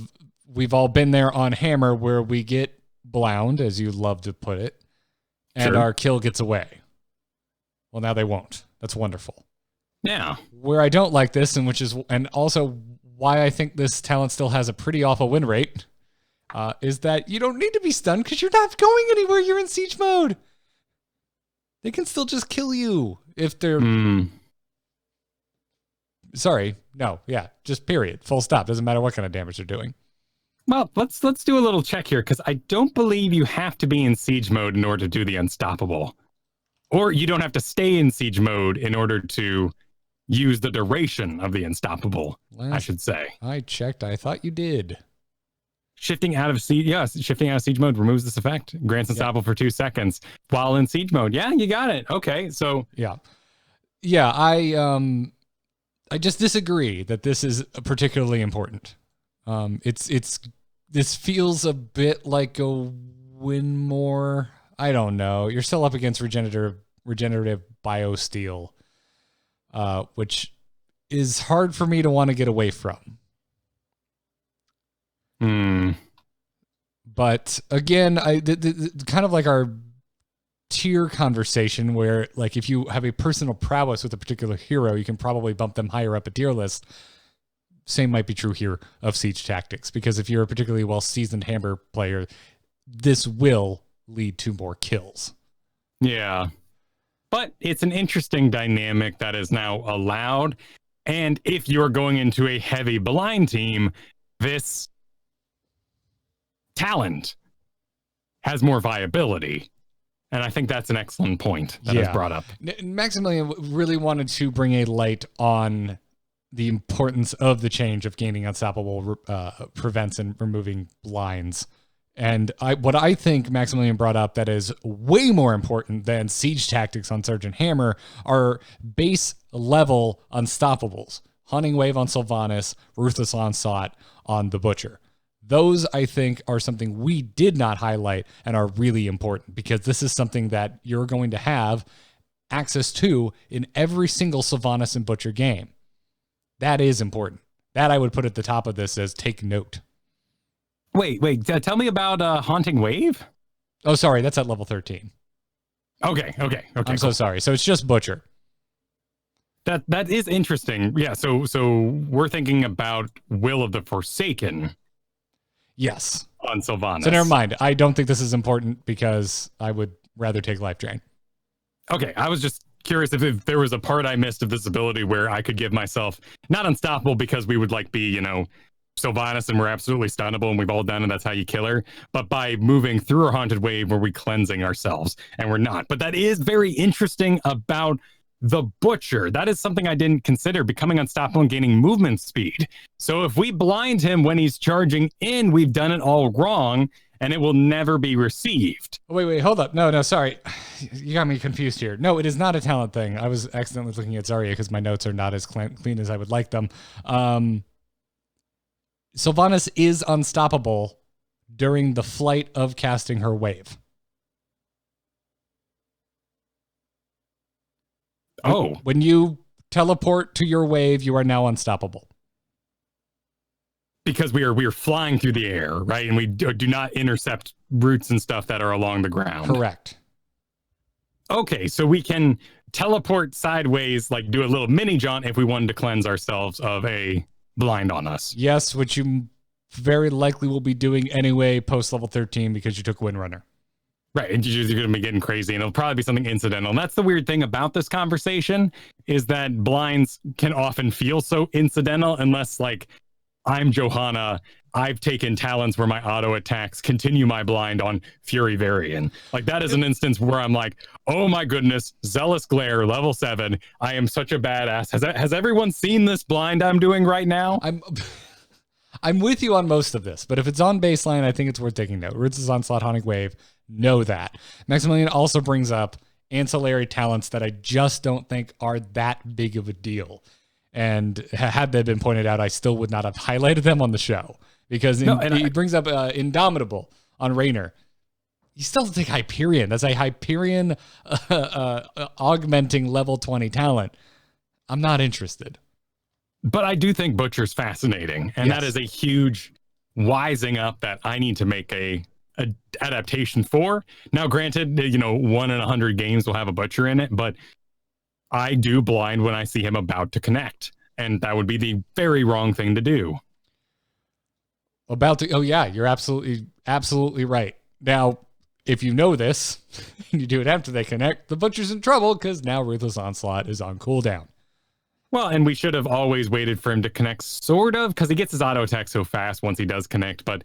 we've all been there on Hammer where we get blound, as you love to put it, and our kill gets away. Well, now they won't. That's wonderful. Yeah. Where I don't like this, and also why I think this talent still has a pretty awful win rate, is that you don't need to be stunned because you're not going anywhere. You're in siege mode. They can still just kill you if they're... Sorry. No. Yeah. Just period. Full stop. Doesn't matter what kind of damage they're doing. Well, let's do a little check here, because I don't believe you have to be in siege mode in order to do the unstoppable. Or you don't have to stay in siege mode in order to use the duration of the unstoppable, I should say. I checked. I thought you did. Shifting out of siege mode removes this effect. Grants unstoppable for 2 seconds while in siege mode. Yeah, you got it. Okay, so yeah, I just disagree that this is particularly important. This feels a bit like a Winmore. I don't know. You're still up against regenerative biosteel, which is hard for me to want to get away from. But again, kind of like our tier conversation where, like, if you have a personal prowess with a particular hero, you can probably bump them higher up a tier list. Same might be true here of siege tactics, because if you're a particularly well-seasoned hammer player, this will lead to more kills. Yeah. But it's an interesting dynamic that is now allowed. And if you're going into a heavy blind team, this talent has more viability. And I think that's an excellent point that is brought up. Maximilian really wanted to bring a light on the importance of the change of gaining unstoppable prevents and removing blinds. And what I think Maximilian brought up that is way more important than siege tactics on Sergeant Hammer are base level unstoppables. Hunting Wave on Sylvanas, Ruthless Onslaught on the Butcher. Those, I think, are something we did not highlight and are really important, because this is something that you're going to have access to in every single Sylvanas and Butcher game. That is important. That I would put at the top of this as take note. Wait, tell me about Haunting Wave? Oh, sorry, that's at level 13. Okay. I'm so sorry. So it's just Butcher. That is interesting. Yeah, so we're thinking about Will of the Forsaken. Yes. On Sylvanas. So never mind. I don't think this is important because I would rather take Life Drain. Okay, I was just curious if there was a part I missed of this ability where I could give myself, not unstoppable because we would like be, Sylvanas and we're absolutely stunnable and we've all done it, that's how you kill her, but by moving through a Haunted Wave where we cleansing ourselves, and we're not. But that is very interesting about the Butcher. That is something I didn't consider, becoming unstoppable and gaining movement speed. So if we blind him when he's charging in, we've done it all wrong and it will never be received. Wait, hold up. No, sorry. You got me confused here. No, it is not a talent thing. I was accidentally looking at Zarya because my notes are not as clean as I would like them. Sylvanas is unstoppable during the flight of casting her wave. Oh. When you teleport to your wave, you are now unstoppable. Because we are flying through the air, right? And we do not intercept roots and stuff that are along the ground. Correct. Okay, so we can teleport sideways, like do a little mini jaunt if we wanted to cleanse ourselves of a blind on us. Yes, which you very likely will be doing anyway post level 13 because you took Windrunner. Right, and you're going to be getting crazy, and it'll probably be something incidental. And that's the weird thing about this conversation, is that blinds can often feel so incidental unless, like, I'm Johanna, I've taken talents where my auto attacks continue my blind on Fury Varian. Like, that is an instance where I'm like, oh my goodness, Zealous Glare, level 7, I am such a badass. Has everyone seen this blind I'm doing right now? I'm with you on most of this, but if it's on baseline, I think it's worth taking note. Roots is Onslaught, Haunting Wave, know that. Maximilian also brings up ancillary talents that I just don't think are that big of a deal. And had they been pointed out, I still would not have highlighted them on the show. Because he brings up Indomitable on Raynor. You still have to take Hyperion. That's a Hyperion augmenting level 20 talent. I'm not interested. But I do think Butcher's fascinating. And that is a huge wising up that I need to make a adaptation for. Now, granted, 1 in 100 games will have a Butcher in it, but I do blind when I see him about to connect. And that would be the very wrong thing to do. Oh yeah, you're absolutely right. Now, if you know this, and you do it after they connect, the Butcher's in trouble because now Ruthless Onslaught is on cooldown. Well, and we should have always waited for him to connect, sort of, because he gets his auto attack so fast once he does connect. But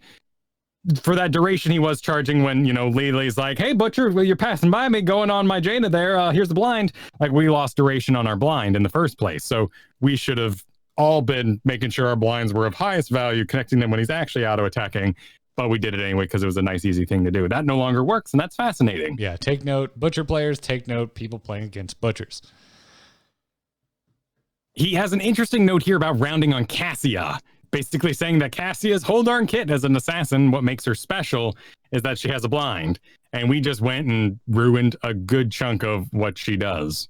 for that duration, he was charging when, Lily's like, hey, Butcher, well, you're passing by me, going on my Jaina there. Here's the blind. Like, we lost duration on our blind in the first place. So we should have all been making sure our blinds were of highest value, connecting them when he's actually auto attacking. But we did it anyway because it was a nice, easy thing to do. That no longer works, and that's fascinating. Yeah, take note. Butcher players, take note. People playing against Butchers. He has an interesting note here about rounding on Cassia, basically saying that Cassia's whole darn kit as an assassin, what makes her special is that she has a blind. And we just went and ruined a good chunk of what she does.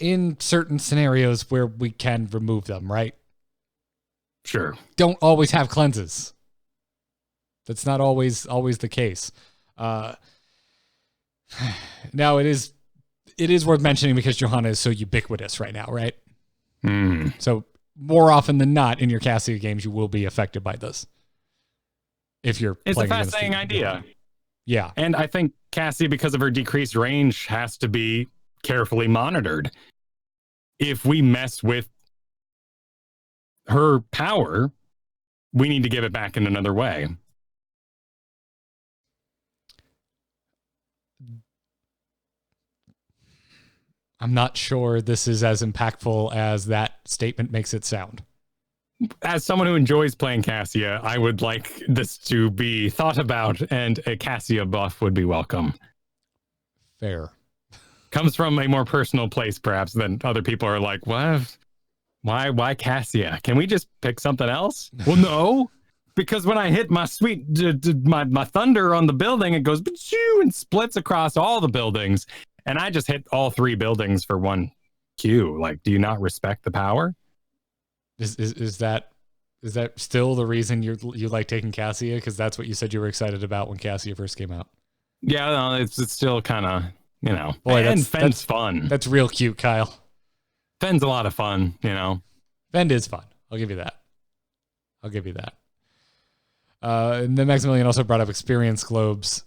In certain scenarios where we can remove them, right? Sure. Don't always have cleanses. That's not always the case. Now it is worth mentioning because Johanna is so ubiquitous right now, right? So more often than not in your Cassia games, you will be affected by this. If you're it's playing a fascinating idea. Yeah. And I think Cassia, because of her decreased range, has to be carefully monitored. If we mess with her power, we need to give it back in another way. I'm not sure this is as impactful as that statement makes it sound. As someone who enjoys playing Cassia, I would like this to be thought about, and a Cassia buff would be welcome. Fair. Comes from a more personal place, perhaps, than other people are like, what? Why Cassia? Can we just pick something else? Well, no, because when I hit my my thunder on the building, it goes and splits across all the buildings. And I just hit all 3 buildings for 1 Q. Like, do you not respect the power? Is that still the reason you like taking Cassia? Because that's what you said you were excited about when Cassia first came out. Yeah, no, it's still kind of, Boy, and Fend's fun. That's real cute, Kyle. Fend's a lot of fun, Fend is fun. I'll give you that. And then Maximilian also brought up experience globes,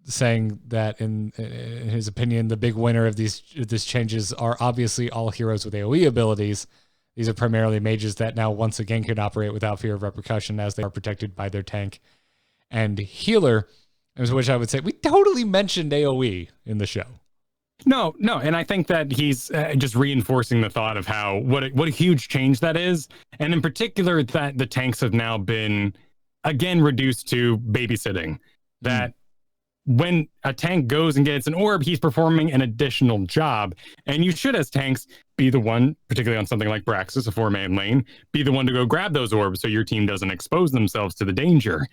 saying that in his opinion, the big winner of these changes are obviously all heroes with AoE abilities. These are primarily mages that now once again can operate without fear of repercussion as they are protected by their tank and healer, which I would say we totally mentioned AoE in the show. No, and I think that he's just reinforcing the thought of how what a huge change that is, and in particular that the tanks have now been again reduced to babysitting. That when a tank goes and gets an orb, he's performing an additional job, and you should, as tanks, be the one, particularly on something like Braxis, a 4-man lane, be the one to go grab those orbs so your team doesn't expose themselves to the danger.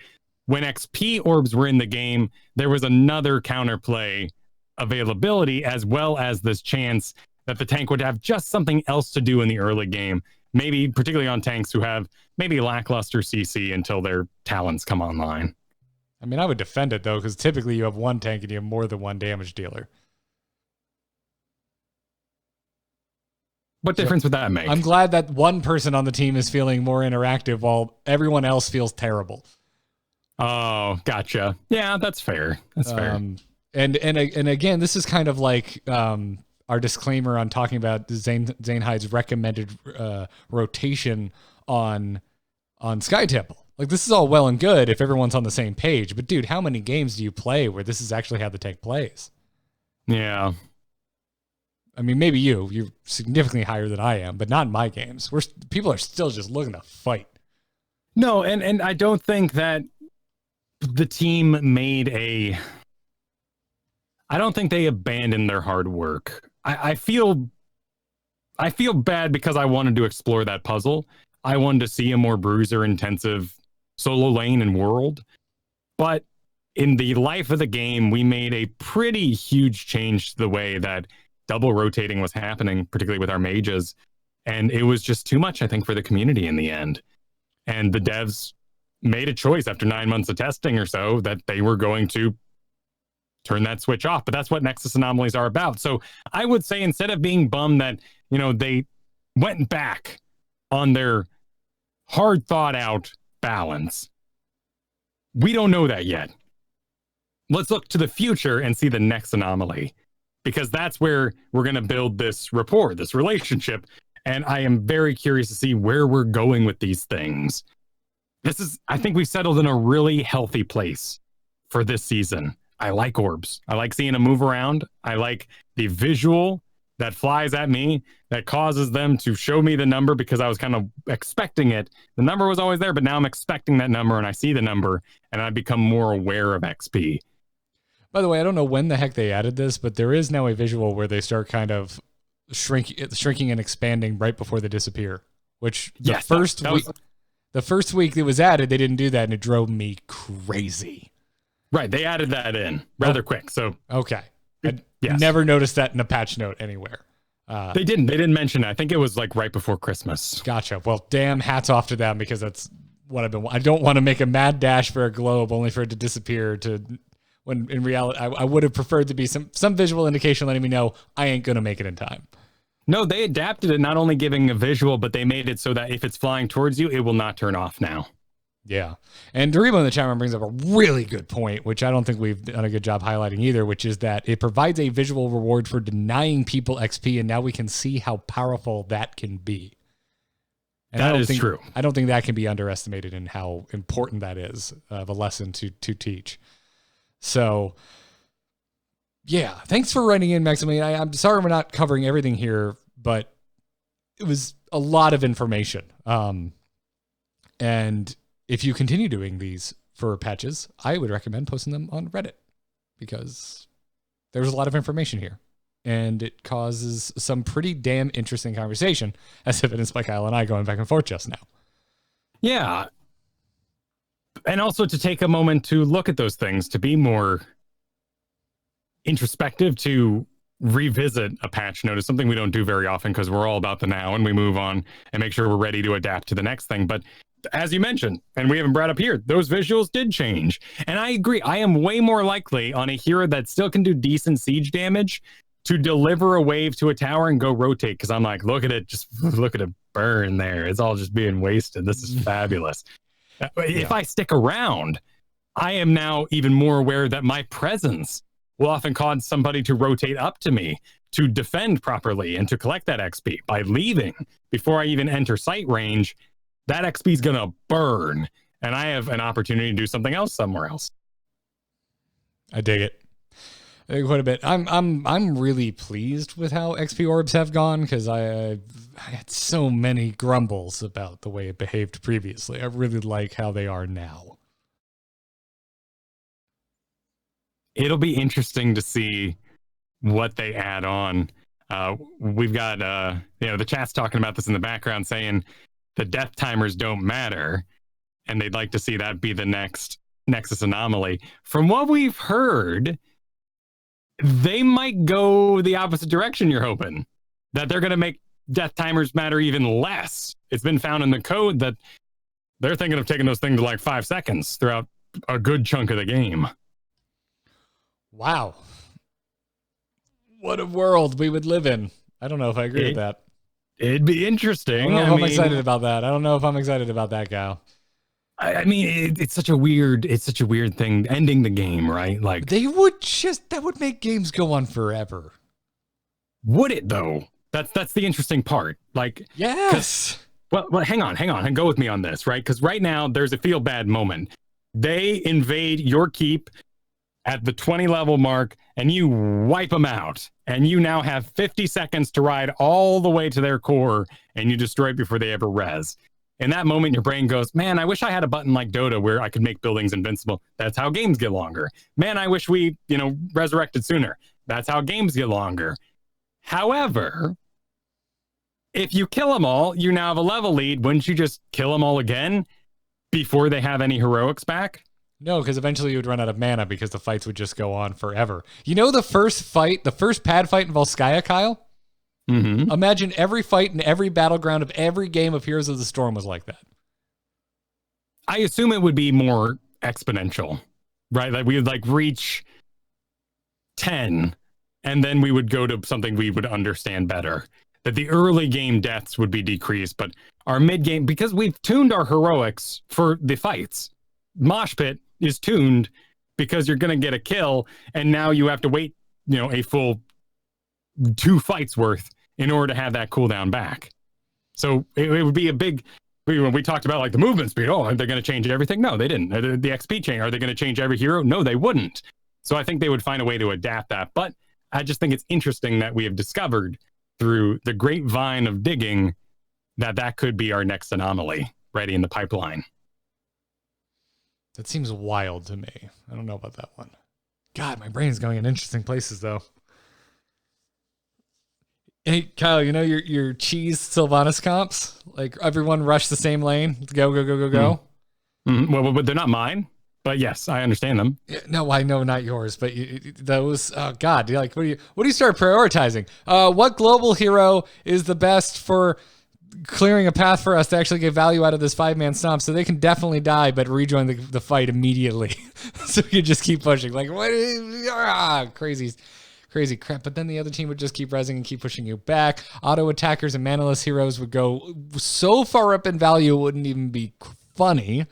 When XP orbs were in the game, there was another counterplay availability, as well as this chance that the tank would have just something else to do in the early game, maybe particularly on tanks who have maybe lackluster CC until their talents come online. I mean, I would defend it, though, because typically you have one tank and you have more than one damage dealer. What difference would that make? I'm glad that one person on the team is feeling more interactive while everyone else feels terrible. Oh, gotcha. Yeah, that's fair. That's fair. And again, this is kind of like our disclaimer on talking about Zanehyde's recommended rotation on Sky Temple. Like, this is all well and good if everyone's on the same page, but dude, how many games do you play where this is actually how the tank plays? Yeah. I mean, maybe you're significantly higher than I am, but not in my games. People are still just looking to fight. No, and I don't think that the team I don't think they abandoned their hard work. I feel bad because I wanted to explore that puzzle. I wanted to see a more bruiser intensive solo lane and world. But in the life of the game, we made a pretty huge change to the way that double rotating was happening, particularly with our mages. And it was just too much, I think, for the community in the end. And the devs made a choice after 9 months of testing or so that they were going to turn that switch off. But that's what Nexus anomalies are about. So I would say, instead of being bummed that, they went back on their hard thought out balance, we don't know that yet. Let's look to the future and see the next anomaly. because that's where we're going to build this rapport, this relationship. And I am very curious to see where we're going with these things. I think we've settled in a really healthy place for this season. I like orbs. I like seeing them move around. I like the visual that flies at me, that causes them to show me the number because I was kind of expecting it. The number was always there, but now I'm expecting that number and I see the number and I become more aware of XP. By the way, I don't know when the heck they added this, but there is now a visual where they start kind of shrinking and expanding right before they disappear, which the first week it was added, they didn't do that, and it drove me crazy. Right, they added that in rather quick. So okay, I never noticed that in a patch note anywhere. They didn't mention it. I think it was like right before Christmas. Gotcha. Well, damn, hats off to them, because that's what I've been. I don't want to make a mad dash for a globe only for it to disappear. When in reality, I would have preferred to be some visual indication letting me know I ain't gonna make it in time. No, they adapted it, not only giving a visual, but they made it so that if it's flying towards you, it will not turn off now. Yeah. And Doribo in the chat room brings up a really good point, which I don't think we've done a good job highlighting either, which is that it provides a visual reward for denying people XP, and now we can see how powerful that can be. And that is true. I don't think that can be underestimated in how important that is of a lesson to teach. So, yeah, thanks for writing in, Maximilian. I'm sorry we're not covering everything here, but it was a lot of information. And if you continue doing these for patches, I would recommend posting them on Reddit, because there's a lot of information here and it causes some pretty damn interesting conversation, as evidenced by Kyle and I going back and forth just now. Yeah. And also to take a moment to look at those things, to be more introspective, to revisit a patch note is something we don't do very often because we're all about the now and we move on and make sure we're ready to adapt to the next thing. But as you mentioned, and we haven't brought up here, those visuals did change. And I agree. I am way more likely on a hero that still can do decent siege damage to deliver a wave to a tower and go rotate, because I'm like, look at it, just look at it burn there. It's all just being wasted. This is fabulous. If I stick around, I am now even more aware that my presence will often cause somebody to rotate up to me to defend properly and to collect that XP. By leaving before I even enter sight range, that XP is going to burn, and I have an opportunity to do something else somewhere else. I dig it. Quite a bit. I'm really pleased with how XP orbs have gone, because I had so many grumbles about the way it behaved previously. I really like how they are now. It'll be interesting to see what they add on. We've got the chat's talking about this in the background, saying the death timers don't matter, and they'd like to see that be the next Nexus anomaly. From what we've heard, they might go the opposite direction. You're hoping that they're going to make death timers matter even less. It's been found in the code that they're thinking of taking those things to like 5 seconds throughout a good chunk of the game. Wow. What a world we would live in. I don't know if I agree with that. It'd be interesting. I don't know if I'm excited about that. I don't know if I'm excited about that, Kyle. I mean, it's such a weird thing ending the game, right? Like that would make games go on forever. Would it though? That's the interesting part. Like, yes. Well, hang on, and go with me on this, right? Because right now there's a feel bad moment. They invade your keep at the 20 level mark and you wipe them out, and you now have 50 seconds to ride all the way to their core and you destroy it before they ever res. In that moment, your brain goes, man, I wish I had a button like Dota where I could make buildings invincible. That's how games get longer. Man, I wish we, resurrected sooner. That's how games get longer. However, if you kill them all, you now have a level lead. Wouldn't you just kill them all again before they have any heroics back? No, because eventually you would run out of mana because the fights would just go on forever. You know, the first pad fight in Volskaya, Kyle? Mm-hmm. Imagine every fight in every battleground of every game of Heroes of the Storm was like that. I assume it would be more exponential, right? Like we would reach 10 and then we would go to something we would understand better. That the early game deaths would be decreased, but our mid game, because we've tuned our heroics for the fights, Mosh Pit is tuned because you're going to get a kill, and now you have to wait, a full 2 fights worth in order to have that cooldown back. So it would be a big. When we talked about like the movement speed, oh, are they going to change everything? No, they didn't. The XP chain, are they going to change every hero? No, they wouldn't. So I think they would find a way to adapt that. But I just think it's interesting that we have discovered through the grapevine of digging that could be our next anomaly ready in the pipeline. That seems wild to me. I don't know about that one. God, my brain's going in interesting places though. Hey, Kyle, you know your cheese Sylvanas comps? Like everyone rush the same lane. Go, go, go, go, go. Mm-hmm. Well, but they're not mine. But yes, I understand them. No, I know not yours, but those. Oh God, like what do you start prioritizing? What global hero is the best for clearing a path for us to actually get value out of this 5-man stomp, so they can definitely die but rejoin the fight immediately, so you just keep pushing like what? Crazy crap. But then the other team would just keep resing and keep pushing you back. Auto attackers and manaless heroes would go so far up in value it wouldn't even be funny.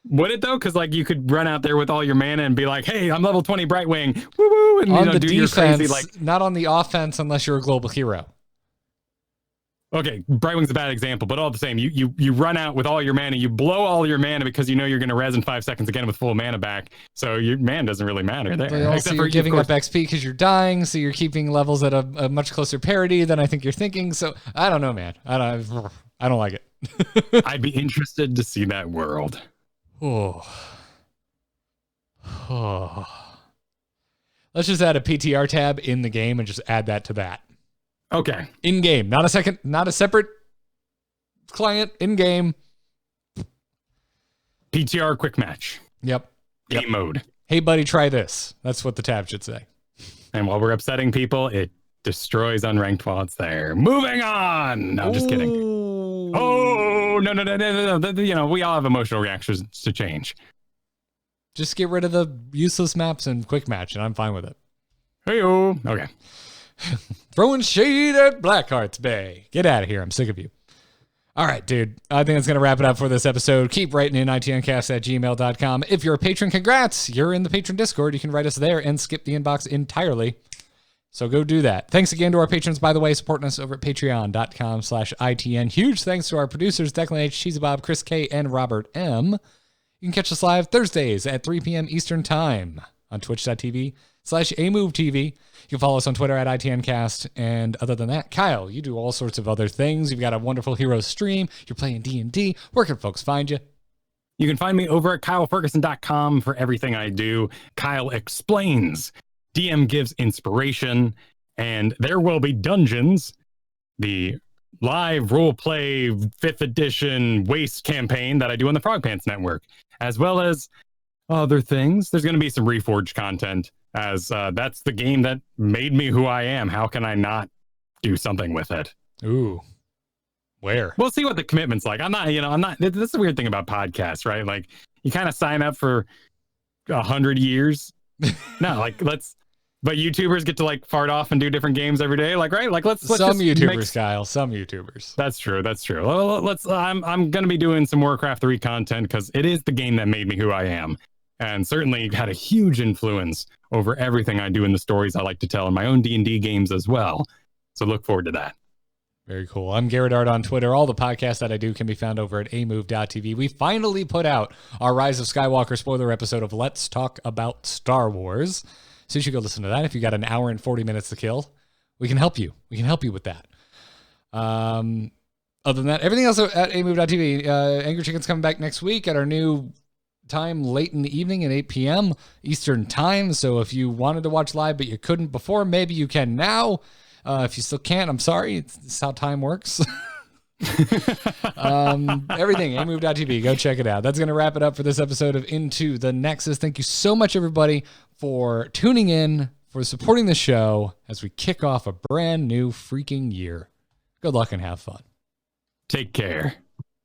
Would it though? Because like you could run out there with all your mana and be like, "Hey, I'm level 20 Brightwing, woo woo!" And on the do defense, your crazy like. Not on the offense unless you're a global hero. Okay, Brightwing's a bad example, but all the same, you run out with all your mana, you blow all your mana because you know you're going to res in 5 seconds again with full mana back, so your mana doesn't really matter there. But also, you're giving up XP because you're dying, so you're keeping levels at a much closer parity than I think you're thinking. So I don't know, man. I don't like it. I'd be interested to see that world. Oh. Let's just add a PTR tab in the game and just add that to that. Okay. In game, not a separate client. In game. PTR quick match. Yep. Game mode. Hey, buddy, try this. That's what the tab should say. And while we're upsetting people, it destroys unranked while it's there. Moving on. No, I'm just kidding. Oh, no. You know, we all have emotional reactions to change. Just get rid of the useless maps and quick match, and I'm fine with it. Hey-o. Okay. Throwing shade at Blackheart's Bay. Get out of here. I'm sick of you. All right, dude. I think that's going to wrap it up for this episode. Keep writing in itncast@gmail.com. If you're a patron, congrats. You're in the patron Discord. You can write us there and skip the inbox entirely. So go do that. Thanks again to our patrons, by the way, supporting us over at patreon.com/ITN. Huge thanks to our producers, Declan H, Cheesy Bob, Chris K, and Robert M. You can catch us live Thursdays at 3 p.m. Eastern Time on twitch.tv/AMoveTV. You can follow us on Twitter at ITNcast. And other than that, Kyle, you do all sorts of other things. You've got a wonderful Heroes stream. You're playing D&D. Where can folks find you? You can find me over at KyleFergusson.com for everything I do. Kyle explains. DM gives inspiration. And there will be dungeons. The live roleplay 5th edition waste campaign that I do on the Frog Pants Network, as well as other things. There's going to be some Reforged content, as that's the game that made me who I am. How can I not do something with it? Ooh. Where? We'll see what the commitment's like. I'm not, that's the weird thing about podcasts, right? Like, you kind of sign up for 100 years. No, like, but YouTubers get to like fart off and do different games every day. Like, right? Like, let's some YouTubers, Kyle. Some YouTubers. That's true. I'm going to be doing some Warcraft 3 content because it is the game that made me who I am. And certainly had a huge influence over everything I do in the stories I like to tell in my own D&D games as well. So look forward to that. Very cool. I'm Garrett Art on Twitter. All the podcasts that I do can be found over at amove.tv. We finally put out our Rise of Skywalker spoiler episode of Let's Talk About Star Wars. So you should go listen to that. If you got an hour and 40 minutes to kill, we can help you. We can help you with that. Other than that, everything else at amove.tv. Angry Chicken's coming back next week at our new time late in the evening at 8 p.m. Eastern Time. So if you wanted to watch live but you couldn't before, maybe you can now. If you still can't, I'm sorry. It's how time works. Everything, amove.tv. Go check it out. That's going to wrap it up for this episode of Into the Nexus. Thank you so much, everybody, for tuning in, for supporting the show as we kick off a brand new freaking year. Good luck and have fun. Take care.